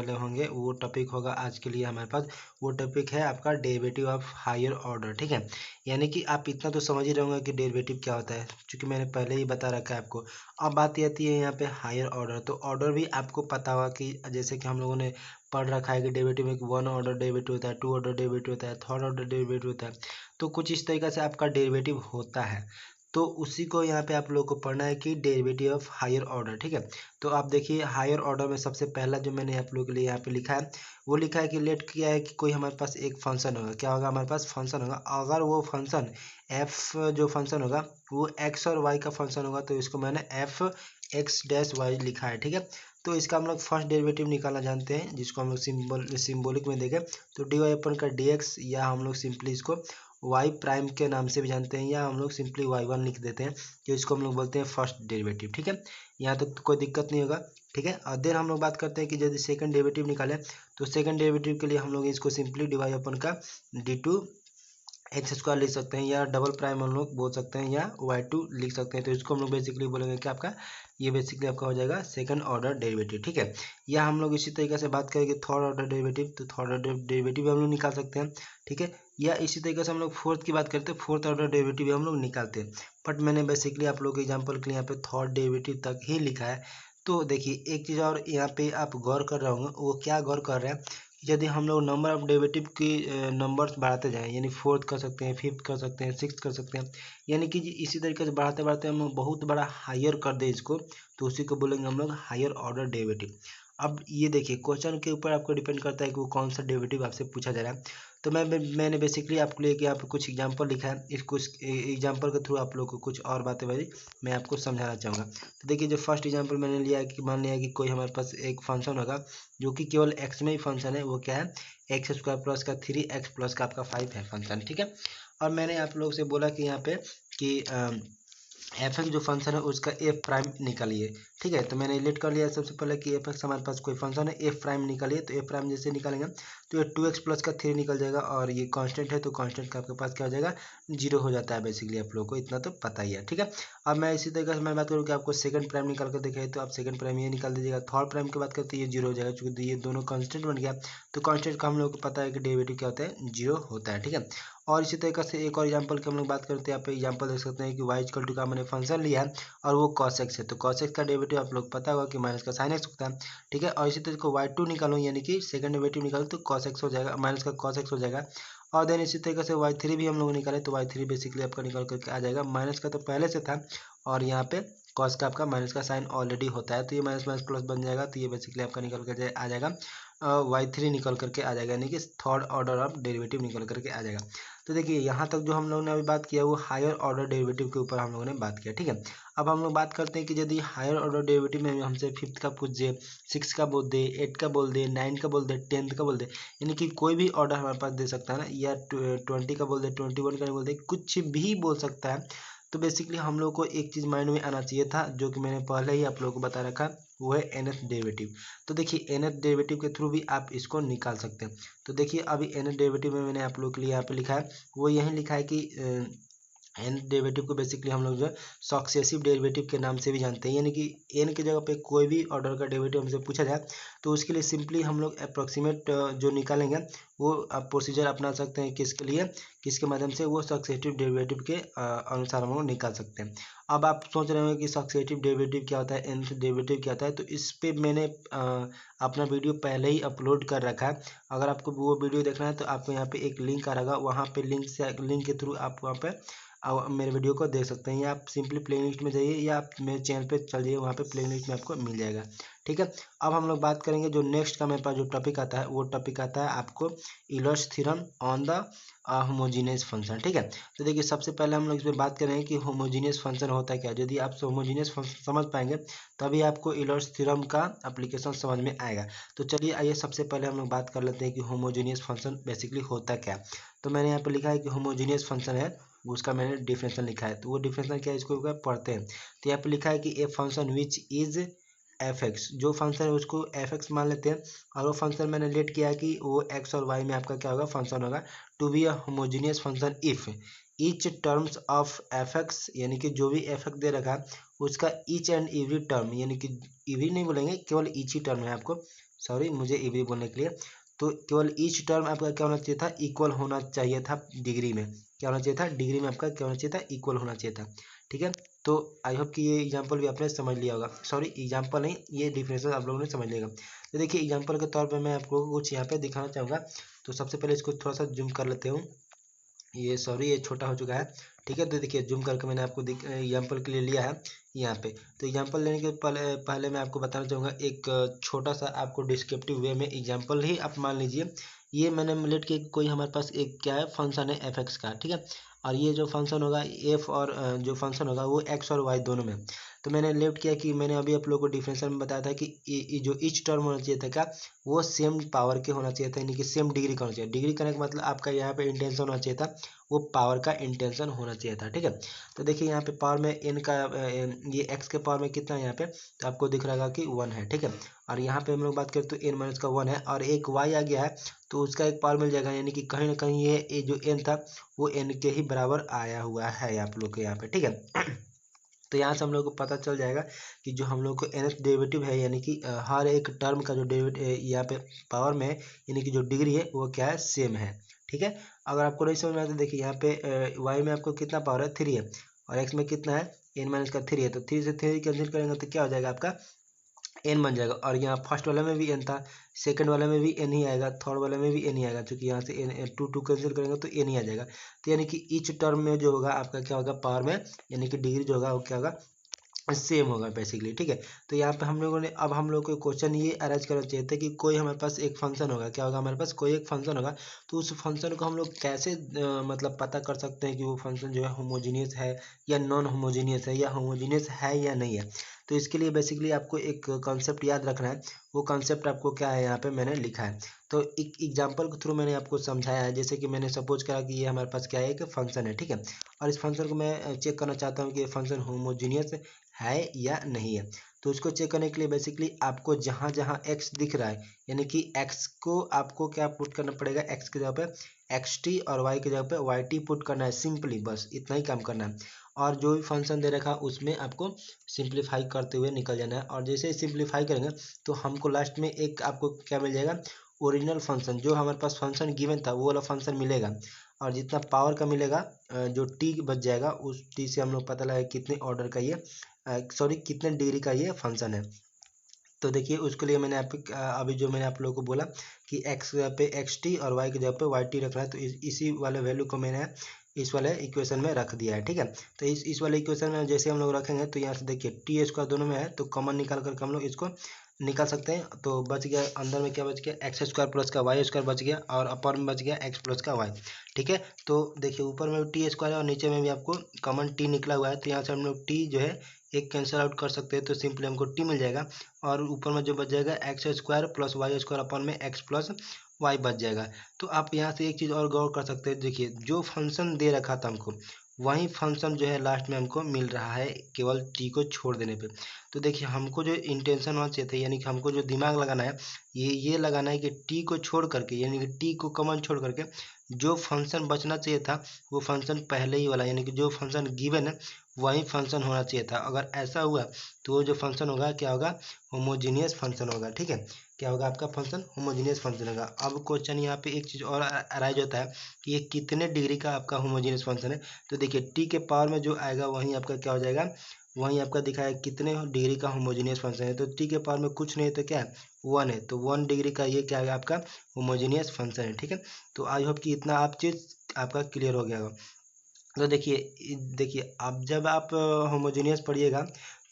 वाले होंगे वो टॉपिक होगा आज के लिए हमारे पास। वो टॉपिक है आपका डेरिवेटिव ऑफ हायर ऑर्डर, ठीक है। यानी कि आप इतना तो समझ ही रहे होंगे कि डेरिवेटिव क्या होता है, क्योंकि मैंने पहले ही बता रखा है आपको। अब बात आती है यहाँ पे हायर ऑर्डर, तो ऑर्डर भी आपको पता होगा कि जैसे कि हम लोगों ने पढ़ रखा है कि डेरिवेटिव में 1 ऑर्डर डेरिवेटिव होता है, 2 ऑर्डर डेरिवेटिव होता है, 3rd ऑर्डर डेरिवेटिव होता है। तो कुछ इस तरीके से आपका डेरिवेटिव होता है, तो उसी को यहाँ पे आप लोगों को पढ़ना है कि डेरिवेटिव ऑफ हायर ऑर्डर, ठीक है। तो आप देखिए हायर ऑर्डर में सबसे पहला जो मैंने आप लोगों के लिए यहाँ पे लिखा है, वो लिखा है कि लेट किया है कि कोई हमारे पास एक फंक्शन होगा। क्या होगा हमारे पास? फंक्शन होगा। अगर वो फंक्शन एफ जो फंक्शन होगा वो एक्स और वाई का फंक्शन होगा, तो इसको मैंने एफ एक्स डैश वाई लिखा है, ठीक है। तो इसका हम लोग फर्स्ट डेरिवेटिव निकालना जानते हैं, जिसको हम लोग सिंबॉलिक में देखें तो डी वाई अपन का डी एक्स, या हम लोग सिंपली इसको वाई प्राइम के नाम से भी जानते हैं, या हम लोग सिंपली वाई वन लिख देते हैं, जो इसको हम लोग बोलते हैं फर्स्ट डेरिवेटिव, ठीक है। यहाँ तक तो कोई दिक्कत नहीं होगा, ठीक है। और देन हम लोग बात करते हैं कि यदि सेकंड डेरिवेटिव निकालें, तो सेकंड डेरिवेटिव के लिए हम लोग इसको सिंपली डिवाइड अपन का डी टू एक्स स्क्वायर लिख सकते हैं, या डबल प्राइम हम लोग बोल सकते हैं, या वाई टू लिख सकते हैं। तो इसको हम लोग बेसिकली बोलेंगे कि आपका ये बेसिकली आपका हो जाएगा सेकंड ऑर्डर डेरिवेटिव, ठीक है। या हम लोग इसी तरीके से बात करेंगे थर्ड ऑर्डर डेरिवेटिव, तो थर्ड ऑर्डर डेरिवेटिव हम लोग निकाल सकते हैं, ठीक है। या इसी तरीके से हम लोग फोर्थ की बात करते हैं, फोर्थ ऑर्डर डेरिवेटिव हम लोग निकालते हैं। बट मैंने बेसिकली आप लोग के एग्जाम्पल के लिए यहाँ पे थर्ड डेरिवेटिव तक ही लिखा है। तो देखिए एक चीज़ और यहाँ पे आप गौर कर रहे होंगे, वो क्या गौर कर रहे हैं, यदि हम लोग नंबर ऑफ डेरिवेटिव की नंबर्स बढ़ाते जाएं, यानी फोर्थ कर सकते हैं, फिफ्थ कर सकते हैं, सिक्स कर सकते हैं, यानी कि इसी तरीके से बढ़ाते बढ़ाते हम बहुत बड़ा हायर कर दें इसको, तो उसी को बोलेंगे हम लोग हायर ऑर्डर डेरिवेटिव। अब ये देखिए क्वेश्चन के ऊपर आपको डिपेंड करता है कि वो कौन सा डेरिवेटिव आपसे पूछा जा रहा है। तो मैंने बेसिकली आपके लिए यहाँ पे कुछ एग्जांपल लिखा है, इस कुछ एग्जांपल के थ्रू आप लोग को कुछ और बातें भाई मैं आपको समझाना चाहूँगा। तो देखिए जो फर्स्ट एग्जांपल मैंने लिया है कि मान लिया कि कोई हमारे पास एक फंक्शन होगा जो कि केवल एक्स में ही फंक्शन है, वो क्या है एक्स स्क्वायर प्लस का 3x प्लस का आपका 5 है फंक्शन, ठीक है। और मैंने आप लोग से बोला कि यहाँ पे कि एफ एक्स जो फंक्शन है उसका एफ प्राइम निकालिए, ठीक है। तो मैंने लेट कर लिया सबसे पहले कि एफ एक्स हमारे पास कोई फंक्शन है, एफ प्राइम निकालिए। तो एफ प्राइम जैसे निकालेंगे तो ये 2x प्लस का 3 निकल जाएगा, और ये कांस्टेंट है तो कांस्टेंट का आपके पास क्या हो जाएगा, 0 हो जाता है। बेसिकली आप लोगों को इतना तो पता ही है, ठीक है। अब मैं इसी तरीके से मैं बात करूँ कि आपको सेकंड प्राइम निकाल कर दिखाई, तो आप सेकंड प्राइम ये निकाल दीजिएगा। थर्ड प्राइम की बात करते हैं ये 0 हो जाएगा, क्योंकि ये दोनों कांस्टेंट बन गया, तो कांस्टेंट का हम लोग को पता है कि डेरिवेटिव क्या होता है, 0 होता है, ठीक है। और इसी तरीके से एक और एग्जांपल की हम लोग बात करते हैं, यहाँ पे एग्जांपल देख सकते हैं कि y इक्वल टू का मैंने फंक्शन लिया है और वो cos x है, तो cos x का डेरिवेटिव आप लोग पता होगा कि माइनस का sin x होता है, ठीक है। और इसी तरीके को y2 निकालो, यानी कि सेकंड डेरिवेटिव निकालो तो cos x हो जाएगा, माइनस का cos x हो जाएगा। और देन इसी तरीके से y3 भी हम लोग निकाले, तो y3 बेसिकली आपका निकाल करके आ जाएगा, माइनस का तो पहले से था, और यहाँ पे cos का आपका माइनस का साइन ऑलरेडी होता है, तो ये माइनस माइनस प्लस बन जाएगा, तो ये बेसिकली आपका निकल कर आ जाएगा y3 निकल करके आ जाएगा, यानी कि थर्ड ऑर्डर ऑफ डेरिवेटिव निकल करके आ जाएगा। तो देखिए यहाँ तक जो हम लोग ने अभी बात किया वो हायर ऑर्डर डेरिवेटिव के ऊपर हम लोगों ने बात किया, ठीक है। अब हम लोग बात करते हैं कि यदि हायर ऑर्डर डेरिवेटिव में हमसे फिफ्थ का पूछ दे, 6 का बोल दे, 8 का बोल दे, 9 का बोल दे, 10th का बोल दे, यानी कि कोई भी ऑर्डर हमारे पास दे सकता है ना, या 20 का बोल दे, 21 का बोल दे, कुछ भी बोल सकता है। तो बेसिकली हम लोग को एक चीज़ माइंड में आना चाहिए था, जो कि मैंने पहले ही आप लोगों को बता रखा, वो है nth डेरिवेटिव। तो देखिए nth डेरिवेटिव के थ्रू भी आप इसको निकाल सकते हैं। तो देखिए अभी nth डेरिवेटिव में मैंने आप लोगों के लिए यहाँ पे लिखा है, वो यही लिखा है कि एन डेरिवेटिव को बेसिकली हम लोग जो है सक्सेसिव डेरिवेटिव के नाम से भी जानते हैं, यानी कि एन की जगह पे कोई भी ऑर्डर का डेरिवेटिव हमसे पूछा जाए तो उसके लिए सिंपली हम लोग अप्रोक्सीमेट जो निकालेंगे वो आप प्रोसीजर अपना सकते हैं, किसके लिए, किसके माध्यम से, वो सक्सेसिव डेरिवेटिव के अनुसार हम लोग निकाल सकते हैं। अब आप सोच रहे होंगे कि सक्सेसिव डेरिवेटिव क्या होता है, एन डेरिवेटिव क्या होता है, तो इस पे मैंने अपना वीडियो पहले ही अपलोड कर रखा है। अगर आपको वो वीडियो देखना है तो आपको यहाँ पे एक लिंक आ रहेगा, वहाँ पे लिंक के थ्रू आप वहाँ पे मेरे वीडियो को देख सकते हैं, या आप सिंपली प्लेलिस्ट में जाइए, या आप मेरे चैनल पे चल जाइए, वहाँ पे प्लेलिस्ट में आपको मिल जाएगा, ठीक है। अब हम लोग बात करेंगे जो नेक्स्ट का मेरे पास जो टॉपिक आता है, वो टॉपिक आता है आपको Euler's theorem on the homogeneous function, ठीक है। तो देखिए सबसे पहले हम लोग इसमें बात करेंगे कि होमोजीनियस फंक्शन होता है क्या। यदि आप होमोजीनियस फंक्शन समझ पाएंगे तभी आपको यूलर्स थ्योरम का एप्लीकेशन समझ में आएगा। तो चलिए आइए सबसे पहले हम लोग बात कर लेते हैं कि होमोजीनियस फंक्शन बेसिकली होता क्या। तो मैंने यहाँ पे लिखा है कि होमोजीनियस फंक्शन है, उसका मैंने डिफिनेशन लिखा है, तो वो डिफिनेशन क्या है इसको पढ़ते हैं। तो यहाँ पे लिखा है कि a function which is F x, जो फंक्शन है उसको एफ एक्स मान लेते हैं, और वो फंक्शन मैंने लेट किया कि वो एक्स और वाई में आपका क्या होगा, फंक्शन होगा, to be a homogeneous function if each terms of f x, यानी कि जो भी एफ एक्स दे रखा है उसका ईच एंड एवरी टर्म, यानी कि एवरी नहीं बोलेंगे, केवल ईच ही टर्म है आपको, सॉरी मुझे एवरी बोलने के लिए, तो केवल ईच टर्म आपका क्या होना चाहिए था, इक्वल होना चाहिए था डिग्री में। क्या होना चाहिए था, डिग्री में आपका क्या होना चाहिए था, इक्वल होना चाहिए था। ठीक है, तो आई होप कि ये एग्जांपल भी आपने समझ लिया होगा, सॉरी एग्जांपल नहीं, ये डिफरेंसेस आप लोगों ने समझ लिया होगा। तो देखिए एग्जांपल के तौर पे मैं आपको कुछ यहाँ पे दिखाना चाहूँगा। तो सबसे पहले इसको थोड़ा सा जूम कर लेते हूँ, ये सॉरी ये छोटा हो चुका है। ठीक है, तो देखिए जूम करके मैंने आपको एग्जाम्पल के लिए लिया है यहाँ पे। तो एग्जाम्पल लेने के पहले मैं आपको बताना चाहूँगा एक छोटा सा आपको डिस्क्रिप्टिव वे में एग्जाम्पल ही आप मान लीजिए। ये मैंने लेट के कोई हमारे पास एक क्या है फंक्शन है एफ एक्स का, ठीक है। और ये जो फंक्शन होगा एफ और जो फंक्शन होगा वो एक्स और वाई दोनों में। तो मैंने लेफ्ट किया कि मैंने अभी आप लोगों को डिफरेंशियल में बताया था कि जो ईच टर्म होना चाहिए था क्या, वो सेम पावर के होना चाहिए था, यानी कि सेम डिग्री का होना चाहिए। डिग्री करने का मतलब आपका यहाँ पे इंटेंशन होना चाहिए था, वो पावर का इंटेंशन होना चाहिए था। ठीक है, तो देखिए यहाँ पे पावर में एन का ये एक्स के पावर में कितना है यहाँ पे, तो आपको दिख रहा होगा कि 1 है। ठीक है, और यहाँ पे हम लोग बात करें तो एन माइनस का 1 है और एक वाई आ गया है, तो उसका एक पावर मिल जाएगा, यानी कि कहीं ना कहीं ये जो एन था वो एन के ही बराबर आया हुआ है आप लोग के यहाँ पे। ठीक है, तो यहाँ से हम लोग को पता चल जाएगा कि जो हम लोग को nth डेरिवेटिव है, यानी कि हर एक टर्म का जो डेरिवेटिव यहाँ पे पावर में है, यानी कि जो डिग्री है वो क्या है, सेम है। ठीक है, अगर आपको नहीं समझ में आता तो देखिए यहाँ पे y में आपको कितना पावर है, 3 है, और x में कितना है, n माइनस का 3 है। तो 3 से 3 कैंसिल करेंगे तो क्या हो जाएगा आपका, एन बन जाएगा। और यहाँ फर्स्ट वाले में भी एन था, सेकंड वाले में भी एन ही आएगा, थर्ड वाले में भी एन ही आएगा, क्योंकि यहाँ से एन टू टू कैंसिल करेंगे तो एन ही आ जाएगा। तो यानी कि ईच टर्म में जो होगा आपका क्या होगा, पावर में यानी कि डिग्री जो होगा वो क्या होगा, सेम होगा बेसिकली। ठीक है, तो यहाँ पे हम लोगों ने अब हम लोग को क्वेश्चन ये अरेंज करना चाहिए था कि कोई हमारे पास एक फंक्शन होगा, क्या होगा हमारे पास कोई एक फंक्शन होगा, तो उस फंक्शन को हम लोग कैसे मतलब पता कर सकते हैं कि वो फंक्शन जो है होमोजीनियस है या नॉन होमोजीनियस है, या होमोजीनियस है या नहीं है। तो इसके लिए बेसिकली आपको एक कॉन्सेप्ट याद रखना है, वो कॉन्सेप्ट आपको क्या है यहाँ पे मैंने लिखा है। तो एक एग्जाम्पल के थ्रू मैंने आपको समझाया है, जैसे कि मैंने सपोज करा कि ये हमारे पास क्या है, एक फंक्शन है। ठीक है, और इस फंक्शन को मैं चेक करना चाहता हूँ कि ये फंक्शन होमोजीनियस है या नहीं है। तो उसको चेक करने के लिए बेसिकली आपको जहाँ जहाँ x दिख रहा है, यानी कि x को आपको क्या पुट करना पड़ेगा, x की जगह पे xt और y की जगह पे yt पुट करना है, सिंपली बस इतना ही काम करना है। और जो भी फंक्शन दे रखा है उसमें आपको सिंप्लीफाई करते हुए निकल जाना है, और जैसे ही सिंप्लीफाई करेंगे तो हमको लास्ट में एक आपको क्या मिल जाएगा, ओरिजिनल फंक्शन जो हमारे पास फंक्शन गिवन था वो वाला फंक्शन मिलेगा। और जितना पावर का मिलेगा जो टी बच जाएगा, उस टी से हम लोग पता लगा कितने ऑर्डर का ये सॉरी कितने डिग्री का ये फंक्शन है। तो देखिए उसके लिए मैंने अभी जो मैंने आप लोगों को बोला कि x पे एक्स टी और y की जगह पे वाई टी रखना है, तो इसी वाले वैल्यू को मैंने इस वाले इक्वेशन में रख दिया है। ठीक है, तो इस वाले इक्वेशन में जैसे हम लोग रखेंगे तो यहाँ से देखिए टी स्क्वायर दोनों में है, तो कॉमन निकाल करके हम लोग इसको निकाल सकते हैं। तो बच गया अंदर में क्या बच गया, एक्स स्क्वायर प्लस का वाई स्क्वायर बच गया, और अपर में बच गया एक्स प्लस का वाई। ठीक है, तो देखिए ऊपर में टी स्क्वायर है और नीचे में भी आपको कॉमन टी निकला हुआ है, तो यहाँ से हम लोग टी जो है एक कैंसिल आउट कर सकते हैं, तो सिंपली हमको टी मिल जाएगा। और ऊपर में जो बच जाएगा x square plus y square upon में एक्स प्लस वाई बच जाएगा। तो आप यहाँ से एक चीज़ और गौर कर सकते हैं, देखिए जो फंक्शन दे रखा था हमको वही फंक्शन जो है लास्ट में हमको मिल रहा है, केवल टी को छोड़ देने पे। तो देखिए हमको जो इंटेंशन होना चाहिए था, यानी कि हमको जो दिमाग लगाना है ये लगाना है कि टी को छोड़ करके, यानी कि टी को कॉमन छोड़ करके जो फंक्शन बचना चाहिए था वो फंक्शन पहले ही वाला, यानी कि जो फंक्शन गिवन है वही फंक्शन होना चाहिए था। अगर ऐसा हुआ तो वो जो फंक्शन होगा क्या होगा, होमोजीनियस फंक्शन होगा। ठीक है, क्या होगा आपका फंक्शन, होमोजीनियस फंक्शन होगा। अब क्वेश्चन यहाँ पे एक चीज़ और अराइज होता है कि ये कितने डिग्री का आपका होमोजीनियस फंक्शन है। तो देखिए टी के पावर में जो आएगा वहीं आपका क्या हो जाएगा, वहीं आपका दिखाया कितने डिग्री का होमोजीनियस फंक्शन है। तो टी के पावर में कुछ नहीं है तो क्या है, 1 है, तो 1 डिग्री का ये क्या है आपका होमोजीनियस फंक्शन है। ठीक है, तो आई होप कि इतना आप चीज़ आपका क्लियर हो गया होगा। तो देखिए अब जब आप होमोजेनियस पढ़िएगा,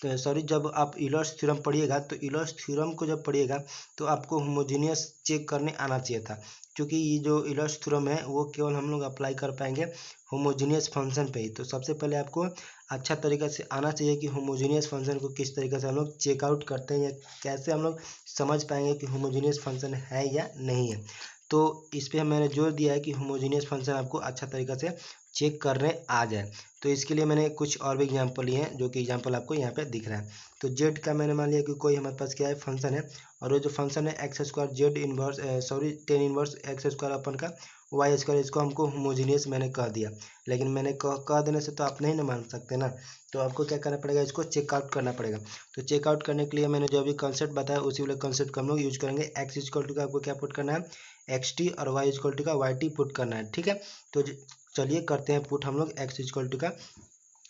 तो सॉरी जब आप यूलर्स थ्योरम पढ़िएगा, तो यूलर्स थ्योरम को जब पढ़िएगा तो आपको होमोजेनियस चेक करने आना चाहिए था, क्योंकि ये जो यूलर्स थ्योरम है वो केवल हम लोग अप्लाई कर पाएंगे होमोजेनियस फंक्शन पे ही। तो सबसे पहले आपको अच्छा तरीका से आना चाहिए कि होमोजेनियस फंक्शन को किस तरीके से हम लोग चेकआउट करते हैं, या कैसे हम लोग समझ पाएंगे कि होमोजेनियस फंक्शन है या नहीं है। तो इस पर मैंने जोर दिया है कि होमोजेनियस फंक्शन आपको अच्छा तरीका से चेक करने आ जाए। तो इसके लिए मैंने कुछ और भी एग्जांपल लिए हैं, जो कि एग्जांपल आपको यहाँ पे दिख रहा है। तो जेड का मैंने मान लिया कि कोई हमारे पास क्या है, फंक्शन है, और वो जो फंक्शन है x square Z inverse sorry tan inverse x square upon का वाई स्क्वायर, इसको हमको होमोजीनियस मैंने कह दिया। लेकिन मैंने कह देने से तो आप नहीं ना मान सकते ना, तो आपको क्या करना पड़ेगा, इसको चेकआउट करना पड़ेगा। तो चेकआउट करने के लिए मैंने जो अभी कंसेप्ट बताया उसी वाले कंसेप्ट को हम लोग यूज करेंगे। एक्स इक्वल टू का आपको क्या पुट करना है, एक्स टी, और वाई इक्वल टू का वाई टी पुट करना है, ठीक है। तो चलिए करते हैं पुट हम लोग एक्स इक्वल टू का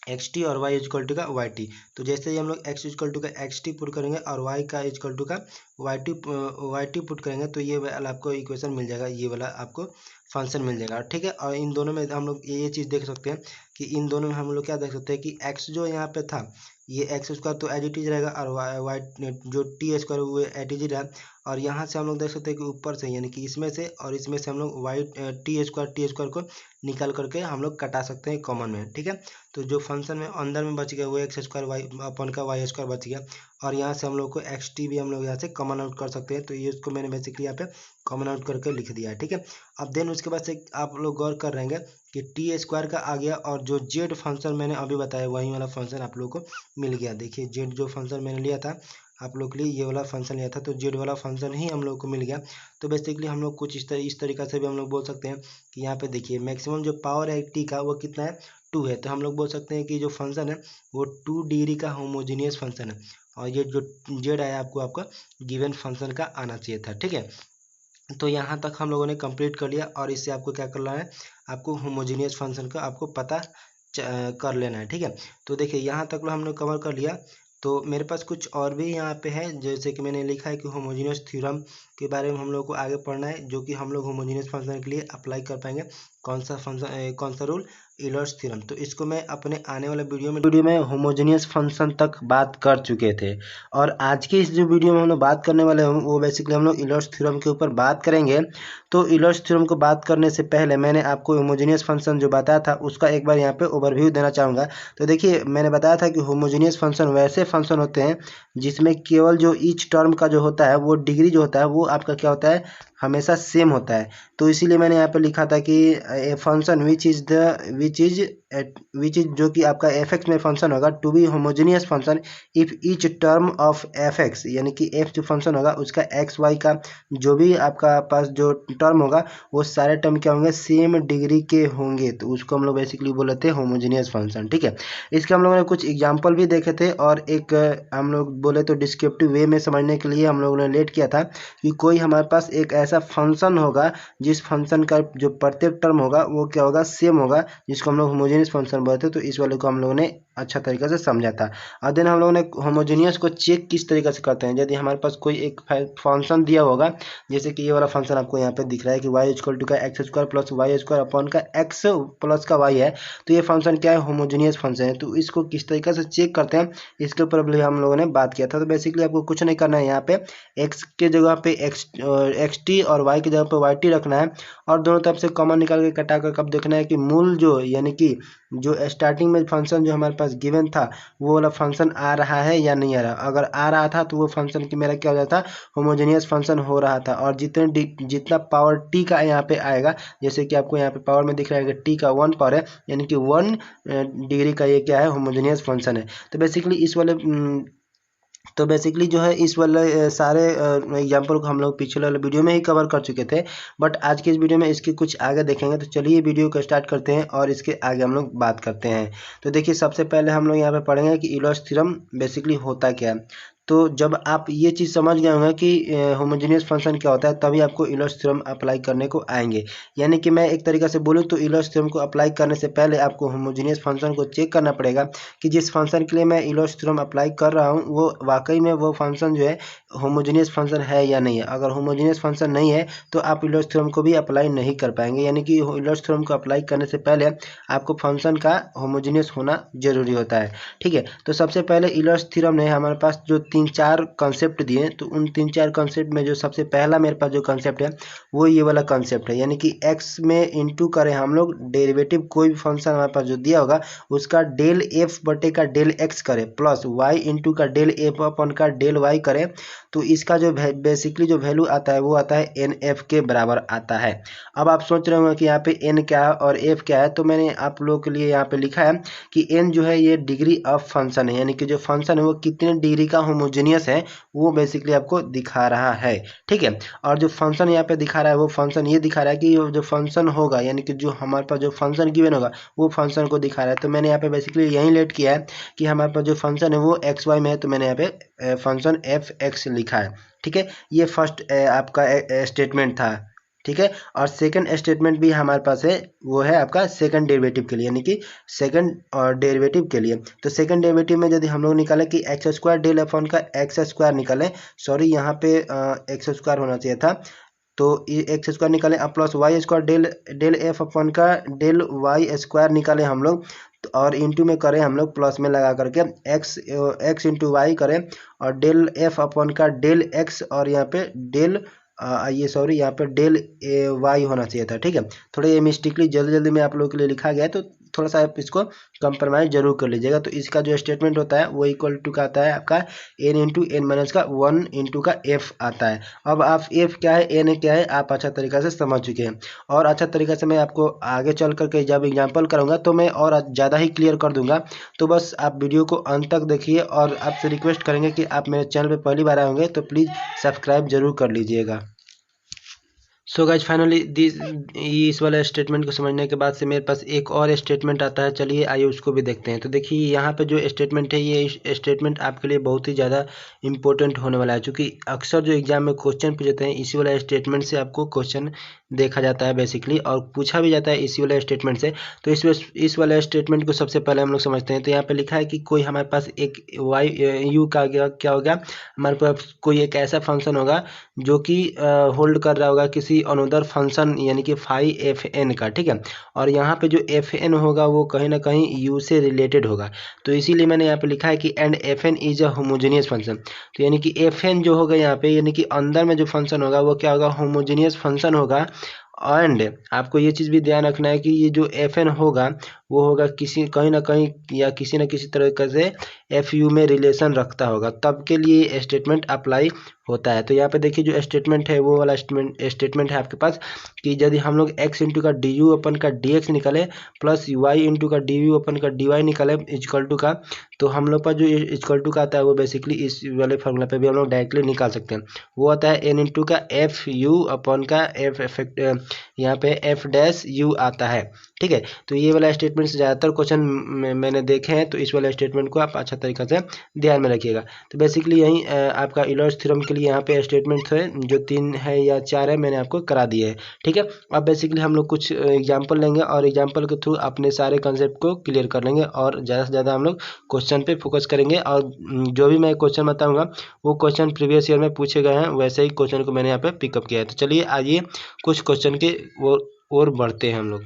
एक्स टी और वाई इक्वल टू का वाई टी। तो जैसे ही हम लोग एक्स इक्वल टू का एक्स टी पुट करेंगे और वाई का इक्वल टू का वाई टी पुट करेंगे तो ये वाला आपको इक्वेशन मिल जाएगा, ये वाला आपको फंक्शन मिल जाएगा, ठीक है। और इन दोनों में हम लोग ये चीज़ देख सकते हैं कि इन दोनों में हम लोग क्या देख सकते हैं कि एक्स जो यहाँ पे था ये एक्स स्क्वायर तो एज इट इज रहेगा, और वाई जो टी स्क्वायर वो एज इट इज रहा। और यहाँ से हम लोग देख सकते हैं कि ऊपर से यानी कि इसमें से और इसमें से हम लोग वाई टी स्क्वायर को निकाल करके हम लोग कटा सकते हैं कॉमन में, ठीक है। तो जो फंक्शन में अंदर में बच गया वो एक्स स्क्वायर वाई अपन का वाई स्क्वायर बच गया, और यहाँ से हम लोग को एक्स टी भी हम लोग यहाँ से कॉमन आउट कर सकते हैं। तो ये उसको मैंने बेसिकली यहाँ पे कॉमन आउट करके लिख दिया है, ठीक है। अब देन उसके बाद से आप लोग गौर कर रहेंगे कि टी स्क्वायर का आ गया, और जो जेड फंक्शन मैंने अभी बताया वही वाला फंक्शन आप लोग को मिल गया। देखिए जेड जो फंक्शन मैंने लिया था आप लोग के लिए ये वाला फंक्शन लिया था, तो जेड वाला फंक्शन ही हम लोग को मिल गया। तो बेसिकली हम लोग कुछ इस तरीक़ा से भी हम लोग बोल सकते हैं कि यहाँ पे देखिए मैक्सिमम जो पावर है टी का वो कितना है, 2 है। तो हम लोग बोल सकते हैं कि जो फंक्शन है वो 2 डिग्री का होमोजीनियस फंक्शन है, और ये जो जेड आया आपको आपका गिवन फंक्शन का आना चाहिए था, ठीक है। तो यहाँ तक हम लोगों ने कंप्लीट कर लिया, और इससे आपको क्या करना है, आपको होमोजीनियस फंक्शन का आपको पता कर लेना है, ठीक है। तो देखिए यहाँ तक हमने कवर कर लिया। तो मेरे पास कुछ और भी यहाँ पे है, जैसे कि मैंने लिखा है कि होमोजीनियस थ्योरम के बारे में हम लोग को आगे पढ़ना है, जो कि हम लोग होमोजीनियस फंक्शन के लिए अप्लाई कर पाएंगे। कौन सा रूल, यूलर्स थ्योरम। तो इसको मैं अपने आने वाले वीडियो में होमोजीनियस फंक्शन तक बात कर चुके थे, और आज की इस जो वीडियो में हम लोग बात करने वाले हैं वो बेसिकली हम लोग यूलर्स थ्योरम के ऊपर बात करेंगे। तो यूलर्स थ्योरम को बात करने से पहले मैंने आपको होमोजीनियस फंक्शन जो बताया था उसका एक बार यहाँ पे ओवरव्यू देना चाहूँगा। तो देखिए मैंने बताया था कि होमोजीनियस फंक्शन वैसे फंक्शन होते हैं जिसमें केवल जो ईच टर्म का जो होता है वो डिग्री जो होता है वो आपका क्या होता है, हमेशा सेम होता है। तो इसीलिए मैंने यहाँ पे लिखा था कि ए फंक्शन विच इज जो कि आपका एफ एक्स में फंक्शन होगा to be homogeneous function if each term of f x, यानी कि एफ जो फंक्शन होगा उसका एक्स वाई का जो भी आपका पास जो टर्म होगा वो सारे टर्म क्या होंगे, सेम डिग्री के होंगे। तो उसको हम लोग बेसिकली बोले थे होमोजीनियस फंक्शन, ठीक है। इसके हम लोगों ने कुछ एग्जाम्पल भी देखे थे, और एक हम लोग बोले तो डिस्क्रिप्टिव वे में समझने के लिए हम लोगों ने लेट किया था कि कोई हमारे पास एक ऐसा फंक्शन होगा जिस फंक्शन का जो प्रत्येक टर्म होगा वो क्या होगा, सेम होगा, जिसको हम लोग होमोजेनियस फंक्शन बोलते हैं। तो इस वाले को हम लोगों ने अच्छा तरीके से समझा था। और देन हम लोगों ने होमोजेनियस को चेक किस तरीके से करते हैं, यदि हमारे पास कोई एक फंक्शन दिया होगा, जैसे कि ये वाला फंक्शन आपको यहाँ पे दिख रहा है कि वाई इक्वल टू का x square plus y square upon का एक्स प्लस का वाई है, तो ये फंक्शन क्या है, होमोजेनियस फंक्शन है। तो इसको किस तरीके से चेक करते हैं इसके ऊपर भी हम लोगों ने बात किया था। तो बेसिकली आपको कुछ नहीं करना है, यहाँ पे एक्स के जगह पे एक्स टी और वाई की जगह पे वाई टी रखना है, और दोनों तरफ से कॉमन निकाल के कटा कर कब देखना है कि मूल जो यानी कि जो स्टार्टिंग में फंक्शन जो हमारे पास गिवन था वो वाला फंक्शन आ रहा है या नहीं आ रहा। अगर आ रहा था तो वो फंक्शन की मेरा क्या हो जाता, होमोजेनियस फंक्शन हो रहा था। और जितना पावर टी का यहाँ पे आएगा, जैसे कि आपको यहाँ पे पावर में दिख रहा है कि टी का 1 पावर है, यानी कि 1 डिग्री का ये क्या है, होमोजेनियस फंक्शन है। तो बेसिकली जो है इस वाले सारे एग्जाम्पल को हम लोग पिछले वाले वीडियो में ही कवर कर चुके थे, बट आज के इस वीडियो में इसके कुछ आगे देखेंगे। तो चलिए वीडियो को स्टार्ट करते हैं और इसके आगे हम लोग बात करते हैं। तो देखिए सबसे पहले हम लोग यहाँ पे पढ़ेंगे कि यूलर्स थ्योरम बेसिकली होता क्या है। तो जब आप ये चीज़ समझ गए होंगे कि होमोजेनियस फंक्शन क्या होता है, तभी आपको यूलर्स थ्योरम अप्लाई करने को आएंगे। यानी कि मैं एक तरीके से बोलूँ तो यूलर्स थ्योरम को अप्लाई करने से पहले आपको होमोजेनियस फंक्शन को चेक करना पड़ेगा कि जिस फंक्शन के लिए मैं यूलर्स थ्योरम अप्लाई कर रहा हूँ वो वाकई में वो फंक्शन जो है होमोजेनियस फंक्शन है या नहीं है। अगर होमोजेनियस फंक्शन नहीं है तो आप यूलर्स थ्योरम को भी अप्लाई नहीं कर पाएंगे। यानी कि यूलर्स थ्योरम को अप्लाई करने से पहले आपको फंक्शन का होमोजेनियस होना जरूरी होता है, ठीक है। तो सबसे पहले यूलर्स थ्योरम ने हमारे पास जो 3-4 कॉन्सेप्ट दिए, तो उन 3-4 कॉन्सेप्ट में जो सबसे पहला मेरे पास जो कॉन्सेप्ट है वो ये वाला कॉन्सेप्ट है, यानी कि एक्स में इंटू करें हम लोग डेरिवेटिव, कोई भी फंक्शन हमारे पास जो दिया होगा उसका डेल एफ बटे का डेल एक्स करें प्लस वाई इंटू का डेल एफ अपन का डेल वाई करें, तो इसका जो बेसिकली जो वैल्यू आता है वो आता है एन एफ के बराबर आता है। अब आप सोच रहे होंगे कि यहाँ पे एन क्या है और एफ क्या है, तो मैंने आप लोगों के लिए यहाँ पे लिखा है कि एन जो है ये डिग्री ऑफ फंक्शन है, यानी कि जो फंक्शन है वो कितने डिग्री का होमोजेनियस है वो बेसिकली आपको दिखा रहा है, ठीक है। और जो फंक्शन यहाँ पे दिखा रहा है वो फंक्शन ये दिखा रहा है कि जो फंक्शन होगा यानी कि जो हमारे पास जो फंक्शन गिवन होगा वो फंक्शन को दिखा रहा है। तो मैंने यहाँ पे बेसिकली यही लेट किया है कि हमारे पास जो फंक्शन है वो एक्स वाई में है, तो मैंने यहाँ पे फंक्शन एफ एक्स लिखा है, ठीक है। ये फर्स्ट आपका स्टेटमेंट था, ठीक है। और सेकंड स्टेटमेंट भी हमारे पास है, वो है आपका सेकंड डेरिवेटिव के लिए, यानी कि सेकंड डेरिवेटिव के लिए। तो सेकंड डेरिवेटिव में यदि हम लोग निकालें कि एक्स स्क्वायर डेल अपॉन का एक्स स्क्वायर निकालें, सॉरी यहाँ पे एक्स स्क्वायर होना चाहिए था, तो एक्स स्क्वायर निकालें अब plus y square del del f upon का डेल वाई स्क्वायर निकालें हम लोग, और इंटू में करें हम लोग प्लस में लगा करके एक्स इंटू वाई करें, और डेल एफ अपॉन का डेल एक्स, और यहाँ पे डेल ये सॉरी यहाँ पे डेल वाई होना चाहिए था, ठीक है। थोड़ा ये मिस्टेकली जल्दी जल्दी में आप लोगों के लिए लिखा गया है, तो थोड़ा सा आप इसको कंप्रोमाइज जरूर कर लीजिएगा। तो इसका जो स्टेटमेंट होता है वो इक्वल टू का आता है आपका एन इंटू एन माइनस का 1 इंटू का एफ आता है। अब आप एफ क्या है एन क्या है आप अच्छा तरीका से समझ चुके हैं, और अच्छा तरीका से मैं आपको आगे चल करके जब एग्जाम्पल करूँगा तो मैं और ज़्यादा ही क्लियर कर दूंगा। तो बस आप वीडियो को अंत तक देखिए, और आपसे रिक्वेस्ट करेंगे कि आप मेरे चैनल पर पहली बार आए होंगे तो प्लीज़ सब्सक्राइब जरूर कर लीजिएगा। सो गाइज फाइनली इस वाले स्टेटमेंट को समझने के बाद से मेरे पास एक और स्टेटमेंट आता है, चलिए आइए उसको भी देखते हैं। तो देखिए यहाँ पे जो स्टेटमेंट है ये स्टेटमेंट आपके लिए बहुत ही ज़्यादा इंपॉर्टेंट होने वाला है, क्योंकि अक्सर जो एग्जाम में क्वेश्चन पूछते हैं इसी वाला स्टेटमेंट से आपको क्वेश्चन देखा जाता है बेसिकली, और पूछा भी जाता है इसी वाले स्टेटमेंट से। तो इस वाले स्टेटमेंट को सबसे पहले हम लोग समझते हैं। तो यहाँ पे लिखा है कि कोई हमारे पास एक वाई यू का क्या होगा, हमारे पास कोई एक ऐसा फंक्शन होगा जो कि होल्ड कर रहा होगा किसी अनदर फंक्शन यानी कि फाई एफ एन का, ठीक है। और यहाँ पे जो एफ एन होगा वो कहीं ना कहीं यू से रिलेटेड होगा, तो इसीलिए मैंने यहाँ पे लिखा है कि and f n is a homogeneous function. तो यानी कि एफ एन जो होगा यहाँ पे यानी कि अंदर में जो फंक्शन होगा वो क्या होगा, होमोजेनियस फंक्शन होगा। एंड आपको ये चीज़ भी ध्यान रखना है कि ये जो एफ एन होगा वो होगा किसी कहीं ना कहीं या किसी न किसी तरीके से एफ यू में रिलेशन रखता होगा, तब के लिए स्टेटमेंट अप्लाई होता है। तो यहाँ पे देखिए जो स्टेटमेंट है वो वाला स्टेटमेंट है आपके पास कि यदि हम लोग x इंटू का डी यू अपन का डी एक्स निकाले प्लस y इंटू का डी यू अपन का डी वाई निकाले इक्वल टू का, तो हम लोग पास जो इक्वल टू का आता है वो बेसिकली इस वाले फार्मूला पे भी हम लोग डायरेक्टली निकाल सकते हैं। वो आता है n इंटू का एफ यू अपन का एफ इफेक्ट यहाँ पे एफ डैश यू आता है, ठीक है। तो ये वाला स्टेटमेंट से ज़्यादातर क्वेश्चन मैंने देखे हैं, तो इस वाले स्टेटमेंट को आप अच्छा तरीका से ध्यान में रखिएगा। तो बेसिकली यही आपका यूलर्स थ्योरम के लिए यहाँ पे स्टेटमेंट है जो 3 है या 4 है मैंने आपको करा दिए है, ठीक है। अब बेसिकली हम लोग कुछ एग्जाम्पल लेंगे और एग्जाम्पल के थ्रू अपने सारे कंसेप्ट को क्लियर कर लेंगे, और ज़्यादा से ज़्यादा हम लोग क्वेश्चन पे फोकस करेंगे। और जो भी मैं क्वेश्चन बताऊँगा वो क्वेश्चन प्रीवियस ईयर में पूछे गए हैं, वैसे ही क्वेश्चन को मैंने यहाँ पे पिकअप किया है। तो चलिए आइए कुछ क्वेश्चन के और बढ़ते हैं हम लोग।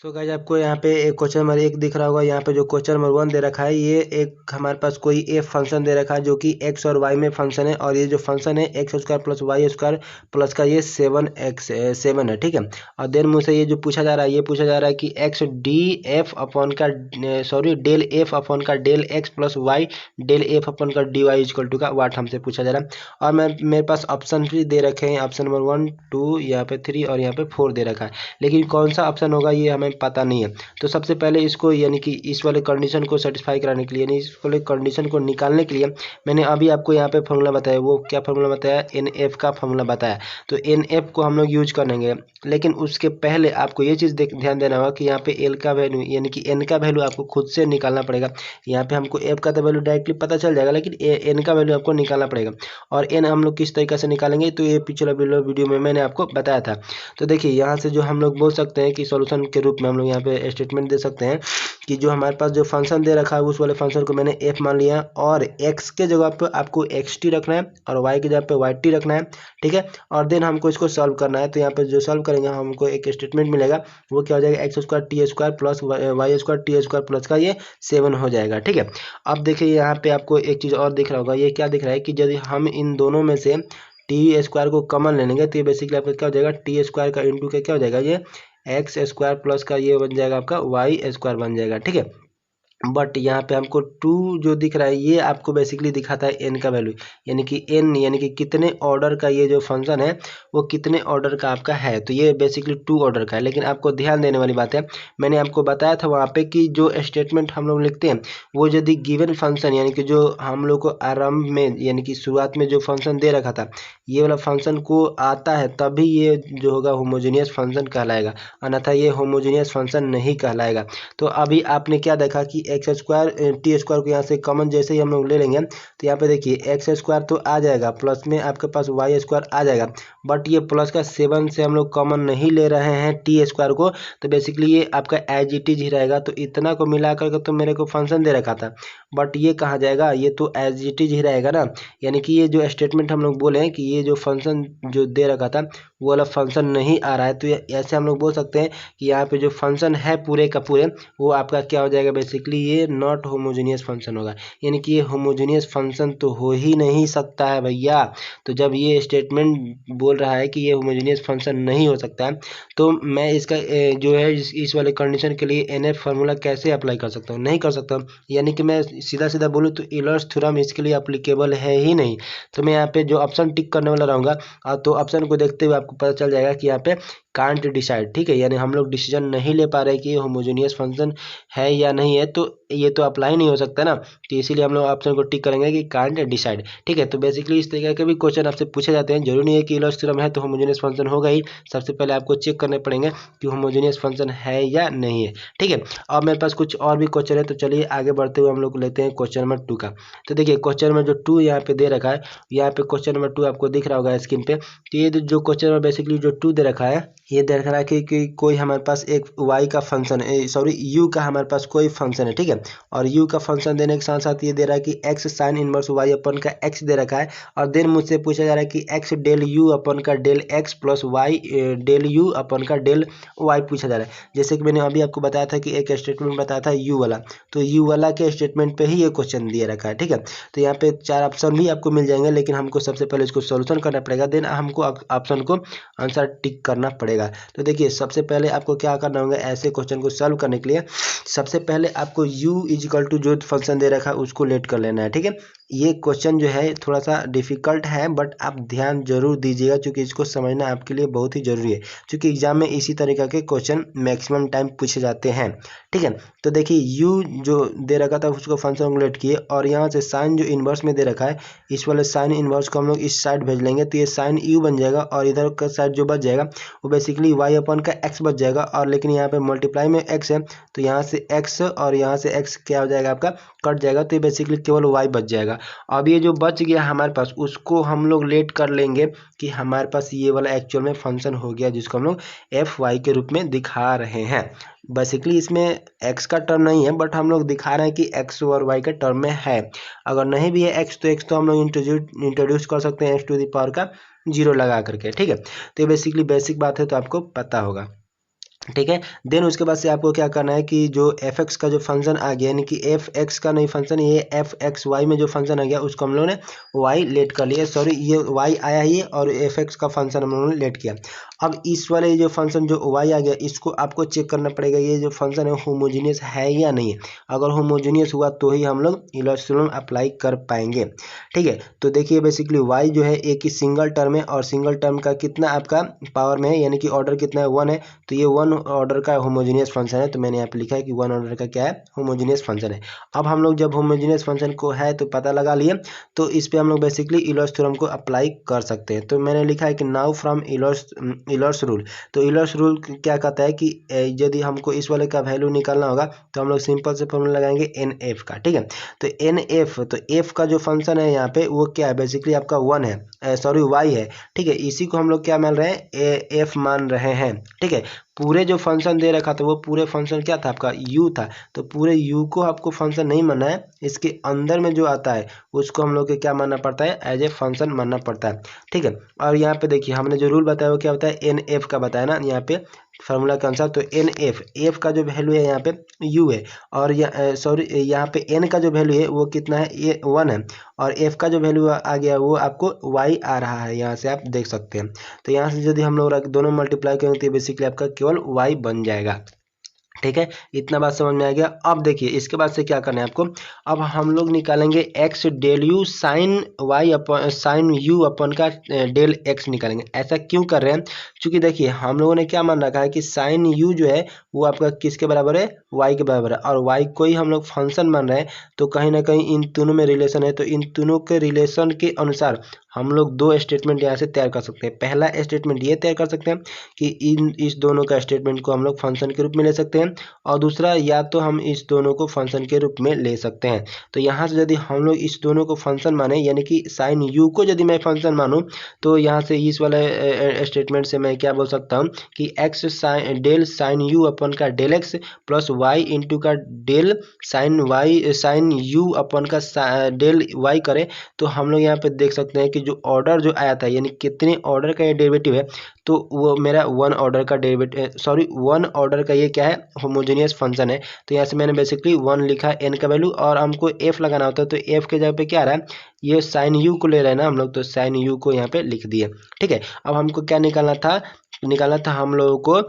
सो गाइज आपको यहाँ पे एक क्वेश्चन नंबर 1 दिख रहा होगा, यहाँ पे जो क्वेश्चन नंबर 1 दे रखा है ये एक हमारे पास कोई एफ फंक्शन दे रखा है जो कि एक्स और वाई में फंक्शन है, और ये जो फंक्शन है x square plus y square plus का ये 7 है, ठीक है। और देन मुझसे ये जो पूछा जा रहा है ये पूछा जा रहा है कि एक्स डी एफ अपॉन का सॉरी डेल एफ अपॉन का del x plus y del f upon का डी वाई इक्वल टू का वाट हमसे पूछा जा रहा है। और मेरे पास ऑप्शन भी दे रखे हैं, ऑप्शन नंबर 1 2 यहाँ पे 3 और यहाँ पे 4 दे रखा है, लेकिन कौन सा ऑप्शन होगा ये हमें पता नहीं है। तो सबसे पहले इसको यानी कि इस वाले कंडीशन को सेटिस्फाई कराने के लिए यानी इस वाले कंडीशन को निकालने के लिए मैंने अभी आपको यहाँ पे फॉर्मूला बताया, वो क्या फॉर्मूला बताया, एन एफ का फॉर्मूला बताया। तो एन एफ को हम लोग यूज करेंगे, लेकिन उसके पहले आपको ये चीज़ ध्यान देना होगा कि यहाँ पे एल का वैल्यू यानी कि एन का वैल्यू आपको खुद से निकालना पड़ेगा। यहाँ पे हमको एफ का तो वैल्यू डायरेक्टली पता चल जाएगा, लेकिन एन का वैल्यू आपको निकालना पड़ेगा। और एन हम लोग किस तरीके से निकालेंगे तो ये पिछला वीडियो में मैंने आपको बताया था। तो देखिए यहाँ से जो हम लोग बोल सकते हैं कि सॉल्यूशन के रूप में हम लोग यहाँ पे स्टेटमेंट दे सकते हैं कि जो हमारे पास जो फंक्शन दे रखा है उस वाले फंक्शन को मैंने f मान लिया, और x के जगह पे आपको xt रखना है और y के जगह पे yt रखना है, ठीक है। और देन हमको इसको सॉल्व करना है। तो यहाँ पे जो सॉल्व करेंगे हमको एक स्टेटमेंट मिलेगा, वो क्या हो जाएगा x square t square plus y square t square plus का ये 7 हो जाएगा, ठीक है। अब देखिए यहाँ पे आपको एक चीज़ और दिख रहा होगा, ये क्या दिख रहा है कि यदि हम इन दोनों में से टी स्क्वायर को कॉमन ले लेंगे तो ये बेसिकली आपका क्या हो जाएगा टी स्क्वायर का इंटू का क्या हो जाएगा ये एक्स स्क्वायर प्लस का ये बन जाएगा आपका वाई स्क्वायर बन जाएगा, ठीक है। बट यहाँ पे हमको 2 जो दिख रहा है ये आपको बेसिकली दिखाता है n का वैल्यू, यानी कि n यानी कि कितने ऑर्डर का ये जो फंक्शन है वो कितने ऑर्डर का आपका है। तो ये बेसिकली 2 ऑर्डर का है। लेकिन आपको ध्यान देने वाली बात है, मैंने आपको बताया था वहाँ पे कि जो स्टेटमेंट हम लोग लिखते हैं वो यदि गिवन फंक्शन यानी कि जो हम लोग को आरंभ में यानी कि शुरुआत में जो फंक्शन दे रखा था ये वाला फंक्शन को आता है तभी ये जो होगा होमोजेनियस फंक्शन कहलाएगा, अन्यथा ये होमोजेनियस फंक्शन नहीं कहलाएगा। तो अभी आपने क्या देखा कि एक्स स्क्वायर टी स्क्वायर को यहाँ से कॉमन जैसे ही हम लोग ले लेंगे तो यहाँ पे देखिए एक्स स्क्वायर तो आ जाएगा, प्लस में आपके पास वाई स्क्वायर आ जाएगा, बट ये प्लस का 7 से हम लोग कॉमन नहीं ले रहे हैं टी स्क्वायर को, तो बेसिकली ये आपका एज इट इज ही रहेगा। तो इतना को मिला करके तो मेरे को फंक्शन दे रखा था, बट ये कहाँ जाएगा, ये तो एज इट इज ही रहेगा ना। यानी कि ये जो स्टेटमेंट हम लोग बोले हैं कि ये जो फंक्शन जो दे रखा था वो वाला फंक्शन नहीं आ रहा है, तो ऐसे हम लोग बोल सकते हैं कि यहाँ पे जो फंक्शन है पूरे का पूरे वो आपका क्या हो जाएगा, बेसिकली ये नॉट होमोजेनियस फंक्शन होगा, यानी कि ये होमोजेनियस फंक्शन तो हो ही नहीं सकता है भैया। तो जब ये स्टेटमेंट बोल रहा है कि ये होमोजेनियस फंक्शन नहीं हो सकता है तो मैं इसका जो है इस वाले कंडीशन के लिए NF फार्मूला कैसे अप्लाई कर सकता हूँ, नहीं कर सकता। यानी कि मैं सीधा सीधा बोलूँ तो यूलर्स थ्योरम इसके लिए अप्लीकेबल है ही नहीं। तो मैं यहाँ पे जो ऑप्शन टिक करने वाला रहूँगा तो ऑप्शन को देखते हुए आपको पता चल जाएगा कि यहाँ पे कांट डिसाइड, ठीक है, यानी हम लोग डिसीजन नहीं ले पा रहे कि ये होमोजेनियस फंक्शन है या नहीं है, तो ये तो अप्लाई नहीं हो सकता ना। तो इसीलिए हम लोग ऑप्शन को टिक करेंगे कि कांट डिसाइड, ठीक है। तो बेसिकली इस तरीके के भी क्वेश्चन आपसे पूछे जाते हैं, जरूरी नहीं है कि यूलर्स थ्योरम है तो होमोजेनियस फंक्शन होगा ही, सबसे पहले आपको चेक करने पड़ेंगे कि होमोजेनियस फंक्शन है या नहीं है, ठीक है। अब मेरे पास कुछ और भी क्वेश्चन है, तो चलिए आगे बढ़ते हुए हम लोग लेते हैं क्वेश्चन नंबर 2 का। तो देखिए क्वेश्चन नंबर जो 2 यहाँ पे दे रखा है, यहाँ पे क्वेश्चन नंबर 2 आपको दिख रहा होगा स्क्रीन पे। तो ये जो क्वेश्चन नंबर बेसिकली जो 2 दे रखा है, ये दे रखा है कि कोई हमारे पास एक y का फंक्शन है, सॉरी u का हमारे पास कोई फंक्शन है, ठीक है। और u का फंक्शन देने के साथ साथ ये दे रहा है कि x साइन इनवर्स y अपन का x दे रखा है, और देन मुझसे पूछा जा रहा है कि x डेल u अपन का del x plus y del u upon का डेल y पूछा जा रहा है। जैसे कि मैंने अभी आपको बताया था कि एक स्टेटमेंट बताया था u वाला, तो u वाला के स्टेटमेंट पे ही ये क्वेश्चन दिया रखा है, ठीक है। तो यहाँ पे 4 ऑप्शन भी आपको मिल जाएंगे, लेकिन हमको सबसे पहले इसको सोल्यूशन करना पड़ेगा, देन हमको ऑप्शन को आंसर टिक करना पड़ेगा। तो देखिए सबसे पहले आपको क्या करना होगा, ऐसे क्वेश्चन को सॉल्व करने के लिए सबसे पहले आपको u इजिकल टू जो फंक्शन दे रखा है उसको लेट कर लेना है, ठीक है। ये क्वेश्चन जो है थोड़ा सा डिफिकल्ट है, बट आप ध्यान जरूर दीजिएगा क्योंकि इसको समझना आपके लिए बहुत ही जरूरी है, क्योंकि एग्जाम में इसी तरीके के क्वेश्चन मैक्सिमम टाइम पूछे जाते हैं, ठीक है। तो देखिए u जो दे रखा था उसको फंक्शन को लेट किए, और यहाँ से साइन जो इन्वर्स में दे रखा है इस वाले साइन इन्वर्स को हम लोग इस साइड भेज लेंगे, तो ये साइन u बन जाएगा, और इधर का साइड जो बच जाएगा वो बेसिकली y अपन का x बच जाएगा, और लेकिन यहाँ पे मल्टीप्लाई में x है तो यहाँ से x और यहाँ से x क्या हो जाएगा आपका कट जाएगा, तो ये बेसिकली केवल y बच जाएगा। अब ये जो बच गया हमारे पास उसको हम लोग लेट कर लेंगे कि हमारे पास ये वाला एक्चुअल में फंक्शन हो गया जिसको हम लोग fy के रूप में दिखा रहे हैं। बेसिकली इसमें x का टर्म नहीं है, बट हम लोग दिखा रहे हैं कि x और y के टर्म में है। अगर नहीं भी है x तो हम लोग इंट्रोड्यूस कर सकते हैं x टू द पावर का 0 लगा करके, ठीक है। तो ये बेसिकली बेसिक बात है, तो आपको पता होगा, ठीक है। देन उसके बाद से आपको क्या करना है कि जो एफ एक्स का जो फंक्शन आ गया, यानी कि एफ एक्स का नहीं फंक्शन, ये एफ एक्स वाई में जो फंक्शन आ गया उसको हम लोगों ने वाई लेट कर लिया, सॉरी ये वाई आया ही और एफ एक्स का फंक्शन हम लोगों ने लेट किया। अब इस वाले जो फंक्शन जो वाई आ गया इसको आपको चेक करना पड़ेगा ये जो फंक्शन है होमोजीनियस है या नहीं है। अगर होमोजीनियस हुआ तो ही हम लोग यूलर्स थ्योरम अप्लाई कर पाएंगे, ठीक है। तो देखिए बेसिकली वाई जो है एक ही सिंगल टर्म है, और सिंगल टर्म का कितना आपका पावर में है, यानी कि ऑर्डर कितना है 1 है, तो ये 1 ऑर्डर का होमोजेनियस फंक्शन है। तो मैंने यहाँ पे लिखा है कि 1 ऑर्डर का क्या है, होमोजेनियस फंक्शन है। अब हम लोग जब होमोजेनियस फंक्शन को है तो पता लगा लिए, तो इस पे हम लोग बेसिकली यूलर्स थ्योरम को अप्लाई कर सकते हैं। तो मैंने लिखा है कि नाउ फ्रॉम यूलर्स रूल। तो यूलर्स रूल क्या कहता है कि यदि हमको इस वाले का वैल्यू निकालना होगा तो हम लोग सिंपल से फॉर्मूला लगाएंगे NF का, ठीक है। तो NF, तो F का जो फंक्शन है यहाँ पे वो क्या है, बेसिकली आपका 1 है, सॉरी y है, ठीक है। इसी को हम लोग क्या मान रहे हैं, F मान रहे हैं, ठीक है। पूरे जो फंक्शन दे रखा था वो पूरे फंक्शन क्या था आपका u था, तो पूरे u को आपको फंक्शन नहीं मानना है, इसके अंदर में जो आता है उसको हम लोग को क्या मानना पड़ता है, एज ए फंक्शन मानना पड़ता है, ठीक है। और यहाँ पे देखिए हमने जो रूल बताया वो क्या होता है, NF का बताया ना यहाँ पे फार्मूला के अनुसार। तो NF, F का जो वैल्यू है यहाँ पे u है, और सॉरी यहाँ पे n का जो वैल्यू है वो कितना है, ये 1 है, और f का जो वैल्यू आ गया वो आपको y आ रहा है, यहाँ से आप देख सकते हैं। तो यहाँ से यदि हम लोग दोनों मल्टीप्लाई करेंगे तो बेसिकली आपका केवल y बन जाएगा, ठीक है, इतना बात समझ में आ गया। अब देखिए इसके बाद से क्या करना है आपको, अब हम लोग निकालेंगे x del u sine y upon sine u upon का डेल एक्स निकालेंगे। ऐसा क्यों कर रहे हैं, क्योंकि देखिए हम लोगों ने क्या मान रखा है कि साइन यू जो है वो आपका किसके बराबर है, वाई के बराबर है, और वाई को ही हम लोग फंक्शन मान रहे हैं, तो कहीं ना कहीं इन दोनों में रिलेशन है। तो इन दोनों के रिलेशन के अनुसार हम लोग दो स्टेटमेंट यहाँ से तैयार कर सकते हैं। पहला स्टेटमेंट ये तैयार कर सकते हैं कि इस दोनों का स्टेटमेंट को हम लोग फंक्शन के रूप में ले सकते हैं, और दूसरा या तो हम इस दोनों को फंक्शन के रूप में ले सकते हैं। तो यहाँ से यदि हम लोग इस दोनों को फंक्शन माने, यानी कि साइन यू को यदि मैं फंक्शन मानूं, तो यहाँ से इस वाले स्टेटमेंट से मैं क्या बोल सकता हूँ कि x sine del sine u upon का del x plus y into का डेल साइन यू अपन का डेल वाई करें, तो हम लोग यहाँ पे देख सकते हैं कि जो ऑर्डर जो आया था, यानी कितने ऑर्डर का ये डेरिवेटिव है, तो वो मेरा वन ऑर्डर का वन ऑर्डर का ये क्या है, होमोजेनियस फंक्शन है। तो यहाँ से मैंने बेसिकली वन लिखा एन का वैल्यू, और हमको एफ लगाना होता है, तो एफ के जगह पे क्या आ रहा है, ये साइन यू को ले रहे हैं ना हम लोग, तो साइन यू को यहाँ पे लिख दिए। ठीक है, अब हमको क्या निकालना था हम लोगों को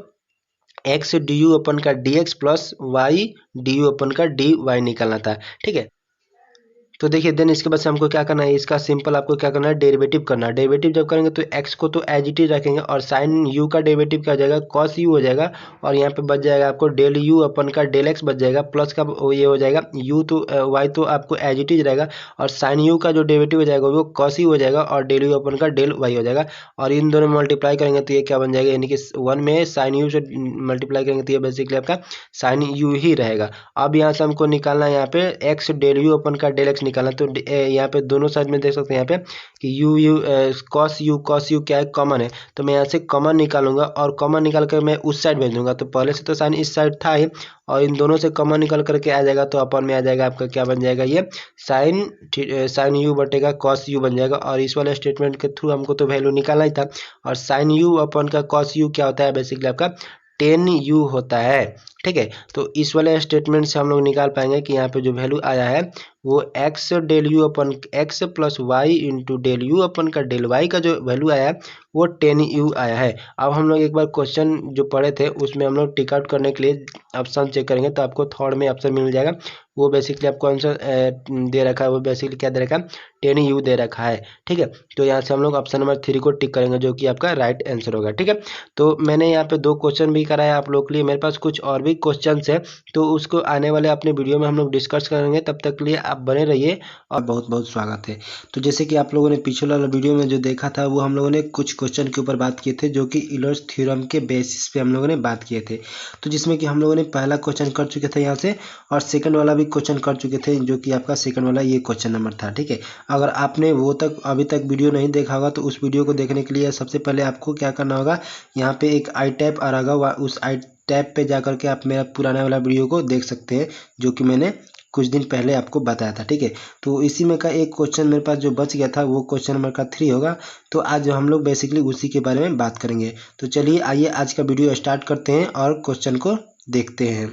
एक्स डी यू अपन का d x plus y d u upon का डी वाई निकालना था। ठीक है, तो देखिए देन इसके बाद से हमको क्या करना है, इसका सिंपल आपको क्या करना है, डेरिवेटिव करना है। डेरिवेटिव जब करेंगे तो एक्स को तो एज इट इज रखेंगे, और साइन यू का डेरिवेटिव क्या हो जाएगा, कॉस यू हो जाएगा, और यहाँ पे बच जाएगा आपको डेल यू अपन का डेल एक्स बच जाएगा, प्लस का ये हो जाएगा यू तो वाई तो आपको एज इट इज रहेगा, और साइन यू का जो डेरिवेटिव हो जाएगा वो कॉस यू हो जाएगा, और डेल यू अपन का डेल वाई हो जाएगा, और इन दोनों में मल्टीप्लाई करेंगे तो ये क्या बन जाएगा, यानी कि वन में साइन यू से मल्टीप्लाई करेंगे तो ये बेसिकली आपका साइन यू ही रहेगा। अब यहाँ से हमको निकालना है, यहाँ पे एक्स डेल यू अपन का डेल एक्स निकालना, तो यहाँ पे दोनों साइड में देख सकते हैं यहाँ पे कि यू कॉस यू क्या है, कॉमन है, तो मैं यहाँ से कॉमन निकालूंगा, और कॉमन निकाल कर मैं उस साइड भेज दूंगा। तो पहले से तो साइन इस साइड था ही, और इन दोनों से कॉमन निकल करके आ जाएगा, तो अपन में आ जाएगा आपका क्या बन जाएगा, ये साइन यू बटेगा कॉस यू बन जाएगा। और इस वाले स्टेटमेंट के थ्रू हमको तो वैल्यू निकालना ही था, और साइन यू अपन का कॉस यू क्या होता है, बेसिकली आपका टेन यू होता है। ठीक है, तो इस वाले स्टेटमेंट से हम लोग निकाल पाएंगे कि यहाँ पे जो वैल्यू आया है वो x del u upon x plus y into del u upon का डेल वाई का जो वैल्यू आया है वो 10u आया है। अब हम लोग एक बार क्वेश्चन जो पढ़े थे उसमें हम लोग टिक आउट करने के लिए ऑप्शन चेक करेंगे, तो आपको थर्ड में ऑप्शन मिल जाएगा, वो बेसिकली आपको आंसर दे रखा है, वो बेसिकली क्या दे रखा है, 10u दे रखा है। ठीक है, तो यहाँ से हम लोग ऑप्शन नंबर 3 को टिक करेंगे जो कि आपका राइट आंसर होगा। ठीक है, तो मैंने यहाँ पे 2 क्वेश्चन भी कराया आप लोग के लिए, मेरे पास कुछ और भी क्वेश्चन है, तो उसको आने वाले अपने वीडियो में हम लोग डिस्कस करेंगे। तब तक के लिए आप बने रहिए और बहुत बहुत स्वागत है। तो जैसे कि आप लोगों ने पिछले वाला वीडियो में जो देखा था वो हम लोगों ने कुछ क्वेश्चन के ऊपर बात किए थे जो कि यूलर्स थ्योरम के बेसिस पे हम लोगों ने बात किए थे। तो जिसमें कि हम लोगों ने पहला क्वेश्चन कर चुके थे यहाँ से, और सेकंड वाला भी क्वेश्चन कर चुके थे जो कि आपका सेकंड वाला ये क्वेश्चन नंबर था। ठीक है, अगर आपने वो तक अभी तक वीडियो नहीं देखा होगा तो उस वीडियो को देखने के लिए सबसे पहले आपको क्या करना होगा, यहाँ पे एक आई टैब आ रहा होगा, उस आई टैब पे जाकर के आप मेरा पुराना वाला वीडियो को देख सकते हैं जो कि मैंने कुछ दिन पहले आपको बताया था। ठीक है, तो इसी में का एक क्वेश्चन मेरे पास जो बच गया था वो क्वेश्चन नंबर का 3 होगा। तो आज हम लोग बेसिकली उसी के बारे में बात करेंगे। तो चलिए आइए आज का वीडियो स्टार्ट करते हैं और क्वेश्चन को देखते हैं।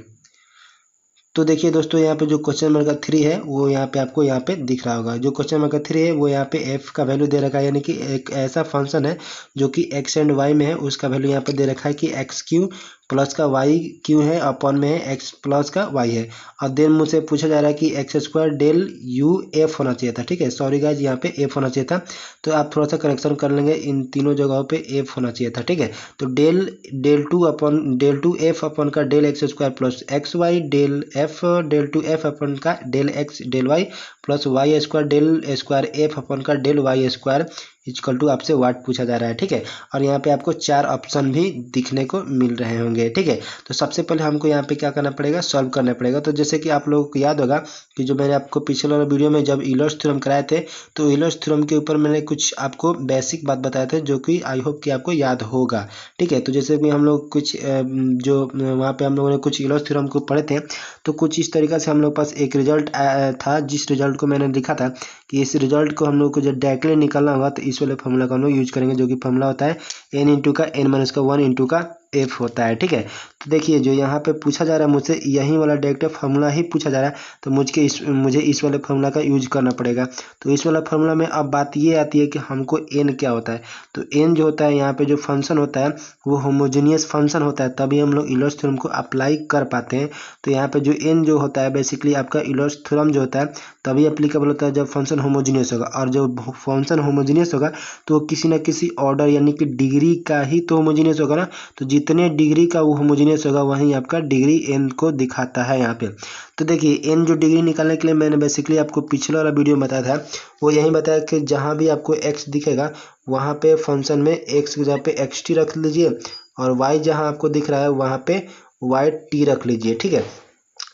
तो देखिए दोस्तों, यहाँ पे जो क्वेश्चन नंबर का 3 है वो यहाँ पे आपको यहाँ पे दिख रहा होगा। जो क्वेश्चन नंबर का 3 है वो यहाँ पे f का वैल्यू दे रखा है, यानी कि एक ऐसा फंक्शन है जो कि x एंड y में है, उसका वैल्यू यहाँ पे दे रखा है कि एक्स क्यू प्लस का वाई क्यू है, अपॉन में है एक्स प्लस का वाई है। और देन मुझसे पूछा जा रहा है कि x square del u f होना चाहिए था। ठीक है, सॉरी गाइज, यहाँ पे एफ होना चाहिए था, तो आप थोड़ा सा करेक्शन कर लेंगे, इन तीनों जगहों पे एफ होना चाहिए था। ठीक है, तो डेल टू एफ अपन का del x square plus x y del two f upon का del x del y plus y square del square f upon का del y square equal to आपसे वाट पूछा जा रहा है। ठीक है, और यहाँ पे आपको 4 ऑप्शन भी दिखने को मिल रहे होंगे। ठीक है, तो सबसे पहले हमको यहाँ पे क्या करना पड़ेगा, सॉल्व करना पड़ेगा। तो जैसे कि आप लोगों को याद होगा कि जो मैंने आपको पिछले वाले वीडियो में जब यूलर्स थ्योरम कराए थे, तो यूलर्स थ्योरम के ऊपर मैंने कुछ आपको बेसिक बात बताए थे जो कि आई होप कि आपको याद होगा। ठीक है, तो जैसे कि हम लोग कुछ जो वहाँ पे हम लोगों ने कुछ यूलर्स थ्योरम को पढ़े थे, तो कुछ इस तरीका से हम लोग पास एक रिजल्ट था, जिस रिजल्ट को मैंने लिखा था कि इस रिजल्ट को हम लोग को जब डायरेक्टली निकालना होगा तो इस वाले फॉर्मूला का हम लोग यूज करेंगे, जो कि फॉर्मूला होता है n इंटू का n माइनस का 1 इंटू का f होता है। ठीक है, तो देखिए जो यहाँ पे पूछा जा रहा है मुझसे यही वाला डायरेक्ट फार्मूला ही पूछा जा रहा है, तो मुझे इस वाले फार्मूला का यूज करना पड़ेगा। तो इस वाला फार्मूला में अब बात ये आती है कि हमको एन क्या होता है। तो एन जो होता है यहाँ पे जो फंक्शन होता है वो होमोजेनियस फंक्शन होता है, तभी हम लोग यूलर्स थ्योरम को अप्लाई कर पाते हैं। तो यहाँ पे जो एन जो होता है बेसिकली आपका यूलर्स थ्योरम जो होता है तभी एप्लीकेबल होता है जब फंक्शन होमोजेनियस होगा, और जब फंक्शन होमोजेनियस होगा तो किसी न किसी ऑर्डर यानी कि डिग्री का ही तो होमोजेनियस होगा ना। तो जितने डिग्री का वो होमोजेनियस होगा वहीं आपका डिग्री एन को दिखाता है यहाँ पे। तो देखिए एन जो डिग्री निकालने के लिए मैंने बेसिकली आपको पिछले वाला वीडियो में बताया था, वो यही बताया कि जहाँ भी आपको एक्स दिखेगा वहाँ पे फंक्शन में एक्स की जगह पे एक्स टी रख लीजिए, और वाई जहाँ आपको दिख रहा है वहाँ पे वाई टी रख लीजिए, ठीक है।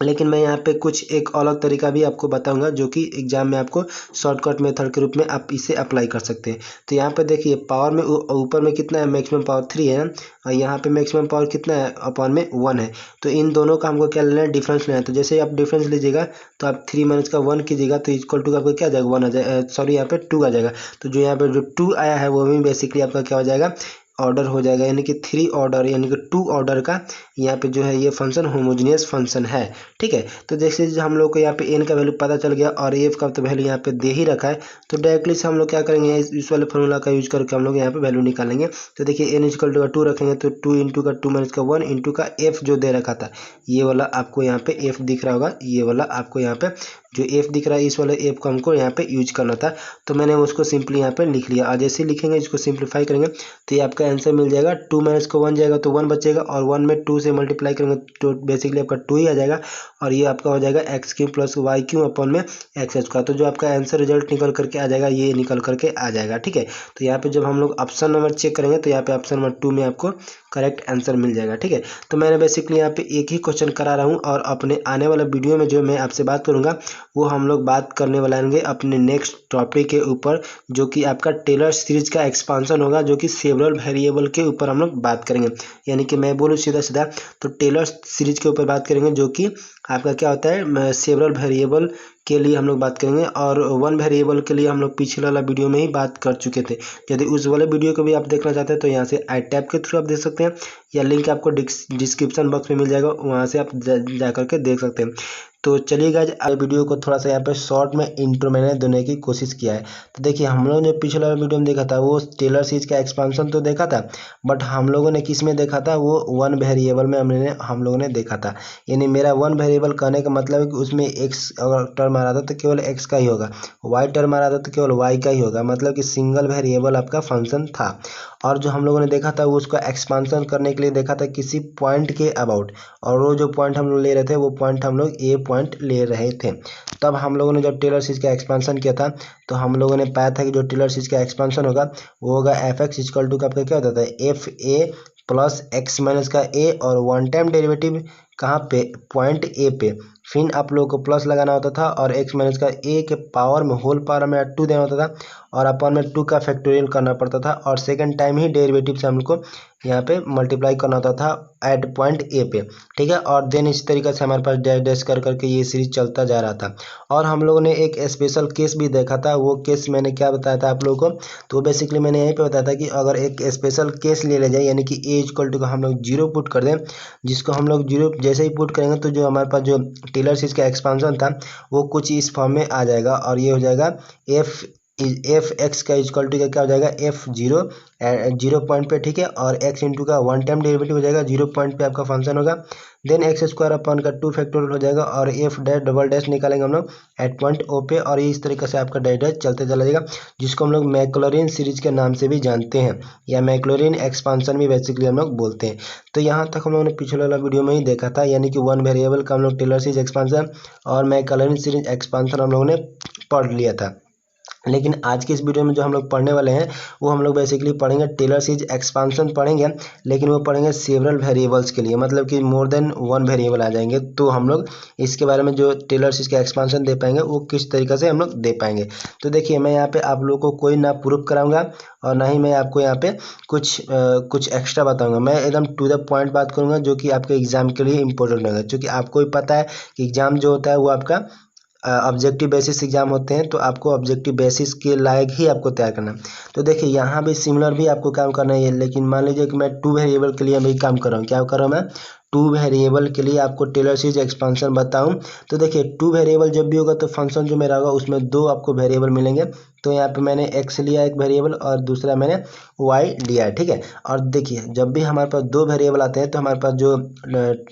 लेकिन मैं यहाँ पे कुछ एक अलग तरीका भी आपको बताऊंगा जो कि एग्जाम में आपको शॉर्टकट मेथड के रूप में आप इसे अप्लाई कर सकते हैं। तो यहाँ पे देखिए पावर में ऊपर में कितना है, मैक्सिमम पावर 3 है, और यहाँ पे मैक्सिमम पावर कितना है, अपॉन में 1 है। तो इन दोनों का हमको क्या लेना है, डिफरेंस लेना है। तो जैसे आप डिफरेंस लीजिएगा तो आप 3 माइनस का 1 कीजिएगा तो इक्वल टू आपको क्या आ जाएगा, 1 आ जाएगा, सॉरी यहाँ पे 2 आ जाएगा। तो जो यहाँ पे जो 2 आया है वो भी बेसिकली आपका क्या हो जाएगा, ऑर्डर हो जाएगा, यानी कि 3 ऑर्डर यानी कि 2 ऑर्डर का यहाँ पे जो है ये फंक्शन होमोजेनियस फंक्शन है, ठीक है। तो जैसे हम लोग को यहाँ पे एन का वैल्यू पता चल गया और एफ का तो वैल्यू यहाँ पे दे ही रखा है, तो डायरेक्टली से हम लोग क्या करेंगे, इस वाले फॉर्मूला का यूज करके हम लोग यहाँ पे वैल्यू निकालेंगे। तो देखिए एन इक्वल टू का 2 रखेंगे तो 2 इंटू का 2 माइनस का 1 इंटू का एफ जो दे रखा था, ये वाला आपको यहाँ पे एफ दिख रहा होगा, ये वाला आपको यहाँ पे जो एफ दिख रहा है इस वाले एफ को हमको यहाँ पे यूज करना था। तो मैंने उसको सिंपली यहाँ पे लिख लिया, और जैसे लिखेंगे इसको सिंप्लीफाई करेंगे तो ये आपका आंसर मिल जाएगा। 2 माइनस को 1 जाएगा तो 1 बचेगा, और 1 में 2 से मल्टीप्लाई करेंगे तो बेसिकली आपका 2 ही आ जाएगा, और ये आपका हो जाएगा x cube plus y cube upon में एक्स स्क्वायर। तो जो आपका आंसर रिजल्ट निकल करके आ जाएगा ये निकल करके आ जाएगा, ठीक है। तो यहाँ पे जब हम लोग ऑप्शन नंबर चेक करेंगे तो यहाँ पे ऑप्शन नंबर 2 में आपको करेक्ट आंसर मिल जाएगा, ठीक है। तो मैंने बेसिकली यहाँ पे एक ही क्वेश्चन करा रहा हूँ, और अपने आने वाला वीडियो में जो मैं आपसे बात करूँगा वो हम लोग बात करने वाले होंगे अपने नेक्स्ट टॉपिक के ऊपर, जो कि आपका टेलर सीरीज का एक्सपांशन होगा, जो कि सेवरल वेरिएबल के ऊपर हम लोग बात करेंगे। यानी कि मैं बोलूँ सीधा सीधा तो टेलर सीरीज के ऊपर बात करेंगे, जो कि आपका क्या होता है, सेवरल वेरिएबल के लिए हम लोग बात करेंगे, और वन वेरिएबल के लिए हम लोग पिछले वाला वीडियो में ही बात कर चुके थे। यदि उस वाले वीडियो को भी आप देखना चाहते हैं तो यहाँ से आई टैब के थ्रू आप देख सकते हैं, या लिंक आपको डिस्क्रिप्शन बॉक्स में मिल जाएगा, वहाँ से आप जा करके देख सकते हैं। तो चलिए गाइस आज वीडियो को थोड़ा सा यहाँ पे शॉर्ट में इंट्रो मैंने देने की कोशिश किया है। तो देखिए हम लोगों ने पिछला वीडियो में देखा था वो टेलर सीरीज का एक्सपांशन तो देखा था, बट हम लोगों ने किस में देखा था, वो वन वेरिएबल में हम लोगों ने देखा था। यानी मेरा वन वेरिएबल कहने का मतलब है कि उसमें एक्स अगर टर्म आ रहा था तो केवल एक्स का ही होगा, वाई टर्म आ रहा था तो केवल वाई का ही होगा, मतलब कि सिंगल वेरिएबल आपका फंक्शन था। और जो हम लोगों ने देखा था वो उसका एक्सपांशन करने के लिए देखा था किसी पॉइंट के अबाउट, और वो जो पॉइंट हम लोग ले रहे थे वो पॉइंट हम लोग ए पॉइंट ले रहे थे। तब हम लोगों ने जब टेलर सीरीज का एक्सपांशन किया था तो हम लोगों ने पाया था कि जो टेलर सीरीज का एक्सपांशन होगा वो होगा एफ एक्स इक्वल टू का आपका क्या होता था, F A plus x minus का ए, और वन टाइम डेरिवेटिव कहाँ पे, पॉइंट ए पे, फिर आप लोगों को प्लस लगाना होता था, और एक्स माइनस का ए के पावर में होल पावर में 2 देना होता था, और अपन में 2 का फैक्टोरियल करना पड़ता था, और सेकंड टाइम ही डेरिवेटिव से हम लोग को यहाँ पे मल्टीप्लाई करना होता था एट पॉइंट ए पे, ठीक है। और देन इस तरीके से हमारे पास डैश डैश कर करके ये सीरीज चलता जा रहा था। और हम लोगों ने एक स्पेशल केस भी देखा था, वो केस मैंने क्या बताया था आप लोगों को, तो बेसिकली मैंने यहीं पे बताया था कि अगर एक स्पेशल केस ले जाए, यानी कि ए इक्वल टू का हम लोग 0 पुट कर दें, जिसको हम लोग 0 जैसे ही पुट करेंगे तो जो हमारे पास जो टेलर सीरीज का एक्सपांशन था वो कुछ इस फॉर्म में आ जाएगा, और ये हो जाएगा एफ एक्स का इक्वल टू क्या हो जाएगा, एफ 0 पॉइंट पे, ठीक है, और एक्स इंटू का वन टाइम डेरिवेटिव हो जाएगा, 0 पॉइंट पे आपका फंक्शन होगा, देन एक्स स्क्वायर अपॉन का 2 फैक्टोरियल हो जाएगा, और एफ डैश डबल डैश निकालेंगे हम लोग एट पॉइंट ओ पे, और इस तरीके से आपका डैश डैश चलते चला जाएगा, जिसको हम लोग मैक्लॉरिन सीरीज के नाम से भी जानते हैं, या मैक्लॉरिन एक्सपांशन भी बेसिकली हम लोग बोलते हैं। तो यहाँ तक हम लोगों ने पिछले वाला वीडियो में ही देखा था, यानी कि वन वेरिएबल का हम लोग टेलर सीरीज एक्सपांशन और मैक्लॉरिन सीरीज एक्सपांशन हम लोगों ने पढ़ लिया था। लेकिन आज के इस वीडियो में जो हम लोग पढ़ने वाले हैं वो हम लोग बेसिकली पढ़ेंगे टेलर सीरीज एक्सपांशन पढ़ेंगे, लेकिन वो पढ़ेंगे सेवरल वेरिएबल्स के लिए, मतलब कि मोर देन वन वेरिएबल आ जाएंगे, तो हम लोग इसके बारे में जो टेलर सीरीज का एक्सपांशन दे पाएंगे वो किस तरीके से हम लोग दे पाएंगे। तो देखिए मैं यहाँ पे आप लोगों को कोई ना प्रूफ कराऊंगा, और ना ही मैं आपको यहाँ पे कुछ एक्स्ट्रा बताऊंगा, मैं एकदम टू द पॉइंट बात करूंगा, जो कि आपके एग्जाम के लिए इंपॉर्टेंट होगा, क्योंकि आपको भी पता है कि एग्जाम जो होता है वो आपका ऑब्जेक्टिव बेसिस एग्जाम होते हैं, तो आपको ऑब्जेक्टिव बेसिस के लायक ही आपको तैयार करना है। तो देखिए यहाँ भी सिमिलर भी आपको काम करना है, लेकिन मान लीजिए कि मैं 2 वेरिएबल के लिए भी काम कर रहा हूँ, क्या कर रहा हूँ मैं टू वेरिएबल के लिए आपको टेलर सीरीज एक्सपेंशन बताऊं तो देखिए, टू वेरिएबल जब भी होगा तो फंक्शन जो मेरा होगा उसमें दो आपको वेरिएबल मिलेंगे। तो यहाँ पे मैंने x लिया एक वेरिएबल और दूसरा मैंने y लिया है, ठीक है। और देखिए, जब भी हमारे पास दो वेरिएबल आते हैं तो हमारे पास जो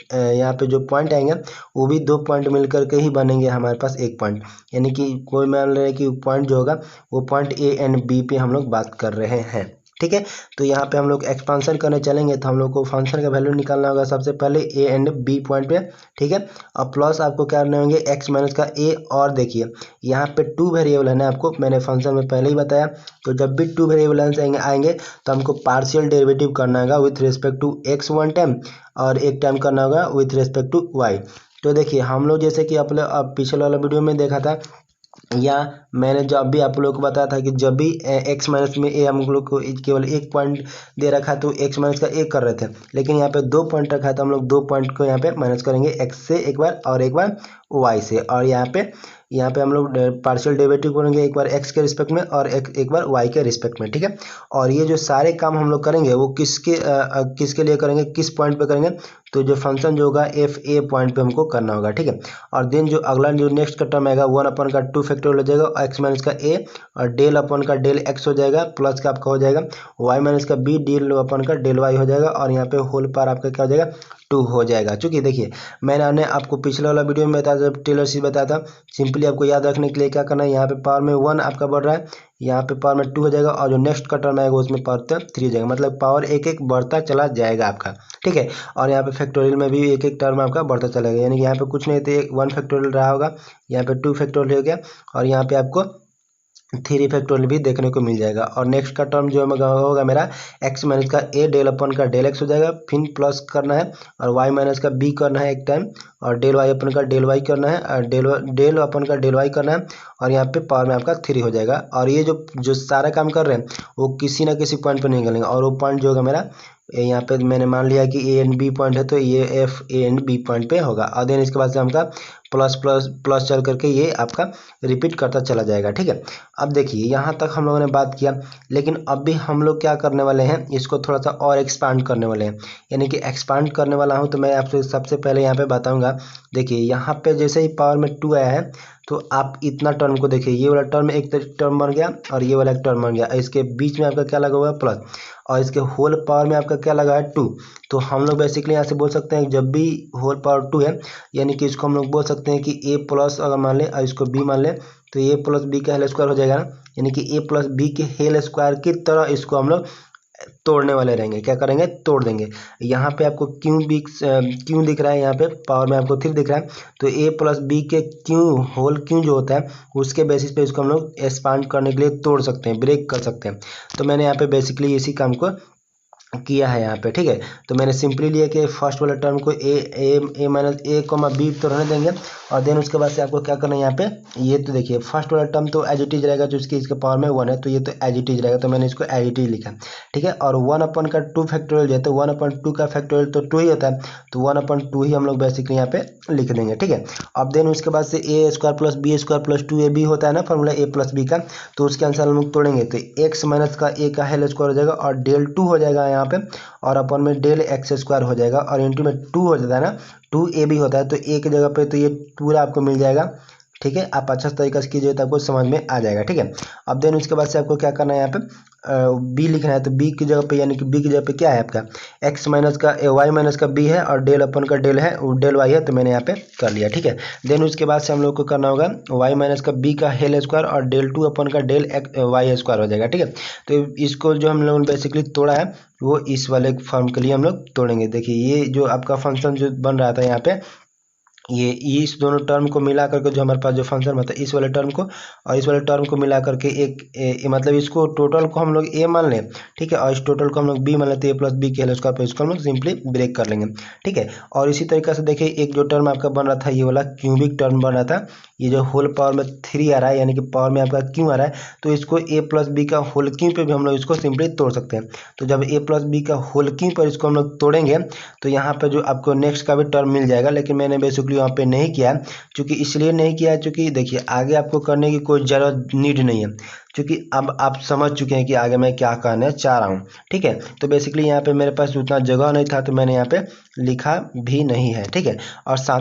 यहाँ पे जो पॉइंट आएंगे वो भी दो पॉइंट मिलकर के ही बनेंगे हमारे पास एक पॉइंट। यानी कि कोई मान रहे हैं कि पॉइंट जो होगा वो पॉइंट ए एंड बी पे हम लोग बात कर रहे हैं, ठीक है। तो यहाँ पे हम लोग एक्सपांसन करने चलेंगे तो हम लोग को फंक्शन का वैल्यू निकालना होगा सबसे पहले ए एंड बी पॉइंट पे, ठीक है। और प्लस आपको क्या करने होंगे एक्स माइनस का ए। और देखिए यहाँ पे टू वेरिएबल है ना, आपको मैंने फंक्शन में पहले ही बताया। तो जब भी टू वेरिएबल आएंगे तो हमको पार्शियल डेरिवेटिव करना होगा with respect to x one time और एक टाइम करना होगा विथ रिस्पेक्ट टू वाई। तो देखिए हम लोग जैसे कि अपने पिछले वाला वीडियो में देखा था, या मैंने जब भी आप लोग को बताया था कि जब भी एक्स माइनस में ए हम लोग को केवल एक पॉइंट दे रखा है तो एक्स माइनस का एक कर रहे थे, लेकिन यहाँ पे दो पॉइंट रखा है तो हम लोग दो पॉइंट को यहाँ पे माइनस करेंगे एक्स से एक बार और एक बार वाई से। और यहाँ पे हम लोग पार्शियल डेरिवेटिव करेंगे एक बार एक्स के रिस्पेक्ट में और एक बार वाई के रिस्पेक्ट में, ठीक है। और ये जो सारे काम हम लोग करेंगे वो किसके लिए करेंगे, किस पॉइंट पे करेंगे, तो जो फंक्शन जो होगा एफ ए पॉइंट पे हमको करना होगा, ठीक है। और देन जो अगला जो नेक्स्ट का टर्म आएगा वन अपन का टू फैक्टोरियल हो जाएगा एक्स माइनस का ए और डेल अपन का डेल एक्स हो जाएगा, प्लस का आपका हो जाएगा वाई माइनस का बी डेल अपन का डेल वाई हो जाएगा और यहाँ पे होल पार आपका क्या हो जाएगा टू हो जाएगा। चूंकि देखिए मैंने आपको पिछले वाला वीडियो में बताया जब टेलर सीरीज बताया था, सिंपली आपको याद रखने के लिए क्या करना है, यहाँ पे पावर में वन आपका बढ़ रहा है, यहाँ पे पावर में टू हो जाएगा और जो नेक्स्ट का टर्म आएगा उसमें पावर थ्री हो जाएगा, मतलब पावर एक एक बढ़ता चला जाएगा आपका, ठीक है। और यहाँ पे फैक्टोरियल में भी एक एक टर्म आपका बढ़ता चलेगा, यानी कि यहाँ पे कुछ नहीं तो वन फैक्टोरियल रहा होगा, यहाँ पे टू फैक्टोरियल हो गया और यहाँ पे आपको थ्री फैक्टोरियल भी देखने को मिल जाएगा। और नेक्स्ट का टर्म जो होगा मेरा एक्स माइनस का ए डेल अपन का डेल एक्स हो जाएगा, फिर प्लस करना है और वाई माइनस का बी करना है एक टाइम और डेल वाई अपन का डेल वाई करना है और डेल अपन का डेल वाई करना है और यहाँ पे पावर में आपका थ्री हो जाएगा। और ये जो सारा काम कर रहे हैं वो किसी ना किसी पॉइंट पर निकलेंगे और वो पॉइंट जो होगा मेरा यहाँ पे मैंने मान लिया कि ए एंड बी पॉइंट है तो ये f a and b point पे होगा। और देन इसके बाद से हमका प्लस प्लस प्लस चल करके ये आपका रिपीट करता चला जाएगा, ठीक है। अब देखिए यहाँ तक हम लोगों ने बात किया, लेकिन अब भी हम लोग क्या करने वाले हैं, इसको थोड़ा सा और एक्सपांड करने वाले हैं। यानी कि एक्सपांड करने वाला हूँ तो मैं आपसे सबसे पहले यहाँ पे बताऊँगा। देखिए यहाँ पे जैसे ही पावर में टू आया है तो आप इतना टर्म को देखिए, ये वाला टर्म एक टर्म बन गया और ये वाला एक टर्म बन गया, इसके बीच में आपका क्या लगा हुआ है प्लस और इसके होल पावर में आपका क्या लगा है टू। तो हम लोग बेसिकली यहाँ से बोल सकते हैं जब भी होल पावर टू है यानी कि इसको हम लोग बोल सकते हैं कि ए प्लस अगर मान लें और इसको बी मान लें तो ए प्लस बी का होल स्क्वायर हो जाएगा ना, यानी कि ए प्लस बी के होल स्क्वायर की तरह इसको हम लोग तोड़ने वाले रहेंगे। क्या करेंगे, तोड़ देंगे। यहाँ पे आपको क्यों दिख रहा है, यहाँ पे पावर में आपको थ्री दिख रहा है तो ए प्लस बी के होल क्यों जो होता है उसके बेसिस पे इसको हम लोग एक्सपांड करने के लिए तोड़ सकते हैं, ब्रेक कर सकते हैं। तो मैंने यहाँ पे बेसिकली इसी काम को किया है यहाँ पे, ठीक है। तो मैंने सिंपली लिया कि फर्स्ट वाले टर्म को ए माइनस ए कोमा बी तो रहने देंगे और देन उसके बाद से आपको क्या करना है यहाँ पे, ये तो देखिए फर्स्ट वाला टर्म तो एज इट इज रहेगा जो इसके पावर में वन है तो ये तो एज इट इज रहेगा, तो मैंने इसको एज इट इज लिखा, ठीक है। और वन अपन का टू फैक्टोरियल जो है तो वन अपन टू का फैक्टोरियल तो टू ही होता है तो वन अपन टू ही हम लोग बेसिकली यहाँ पे लिख देंगे, ठीक है। अब देन उसके बाद से a square plus b square plus two a b होता है ना फॉर्मूला ए प्लस बी का, तो उसके आंसर हम लोग तोड़ेंगे तो एक्स माइनस का ए का होल स्क्वायर हो जाएगा और डेल टू हो जाएगा यहाँ पे और अपन में डेल एक्स स्क्वायर हो जाएगा और इंटू में टू हो जाता है ना, टू ए भी होता है तो ए की जगह पे तो ये पूरा आपको मिल जाएगा, ठीक है। आप अच्छा तरीके से कीजिए तो आपको समझ में आ जाएगा, ठीक है। अब देन उसके बाद से आपको क्या करना है, यहाँ पे बी लिखना है तो बी की जगह पे यानी कि बी की जगह पे क्या है आपका एक्स माइनस का वाई माइनस का बी है और डेल अपन का डेल है वो डेल वाई है तो मैंने यहाँ पे कर लिया, ठीक है। देन उसके बाद से हम लोग को करना होगा वाई माइनस का बी का होल स्क्वायर और डेल टू अपन का डेल वाई स्क्वायर हो जाएगा, ठीक है। तो इसको जो हम लोगों ने बेसिकली तोड़ा है वो इस वाले फॉर्म के लिए हम लोग तोड़ेंगे। देखिए ये जो आपका फंक्शन जो बन रहा था यहाँ पे ये इस दोनों टर्म को मिला करके जो हमारे पास जो फंक्शन बनता है इस वाले टर्म को और इस वाले टर्म को मिला करके मतलब इसको टोटल को हम लोग ए मान लें, ठीक है, और इस टोटल को हम लोग बी मान लेते हैं ए प्लस बी के होल स्क्वायर पे इसको हम लोग सिंपली ब्रेक कर लेंगे, ठीक है। और इसी तरीके से देखिए एक जो टर्म आपका बन रहा था ये वाला क्यूबिक टर्म बन रहा था, ये जो होल पावर में 3 आ रहा है यानी कि पावर में आपका क्यों आ रहा है, तो इसको a प्लस बी का होल क्यों पे भी हम लोग इसको सिंपली तोड़ सकते हैं। तो जब a प्लस बी का होल क्यों पर इसको हम लोग तोड़ेंगे तो यहाँ पे जो आपको नेक्स्ट का भी टर्म मिल जाएगा, लेकिन मैंने बेसिकली यहाँ पे नहीं किया, चूँकि इसलिए नहीं किया चूँकि देखिए आगे आपको करने की कोई ज़रूरत नीड नहीं है, क्योंकि अब आप समझ चुके हैं कि आगे मैं क्या कहने चाह रहा हूँ। ठीक है, तो बेसिकली यहाँ पे मेरे पास उतना जगह नहीं था तो मैंने यहाँ पे लिखा भी नहीं है। ठीक है, और साथ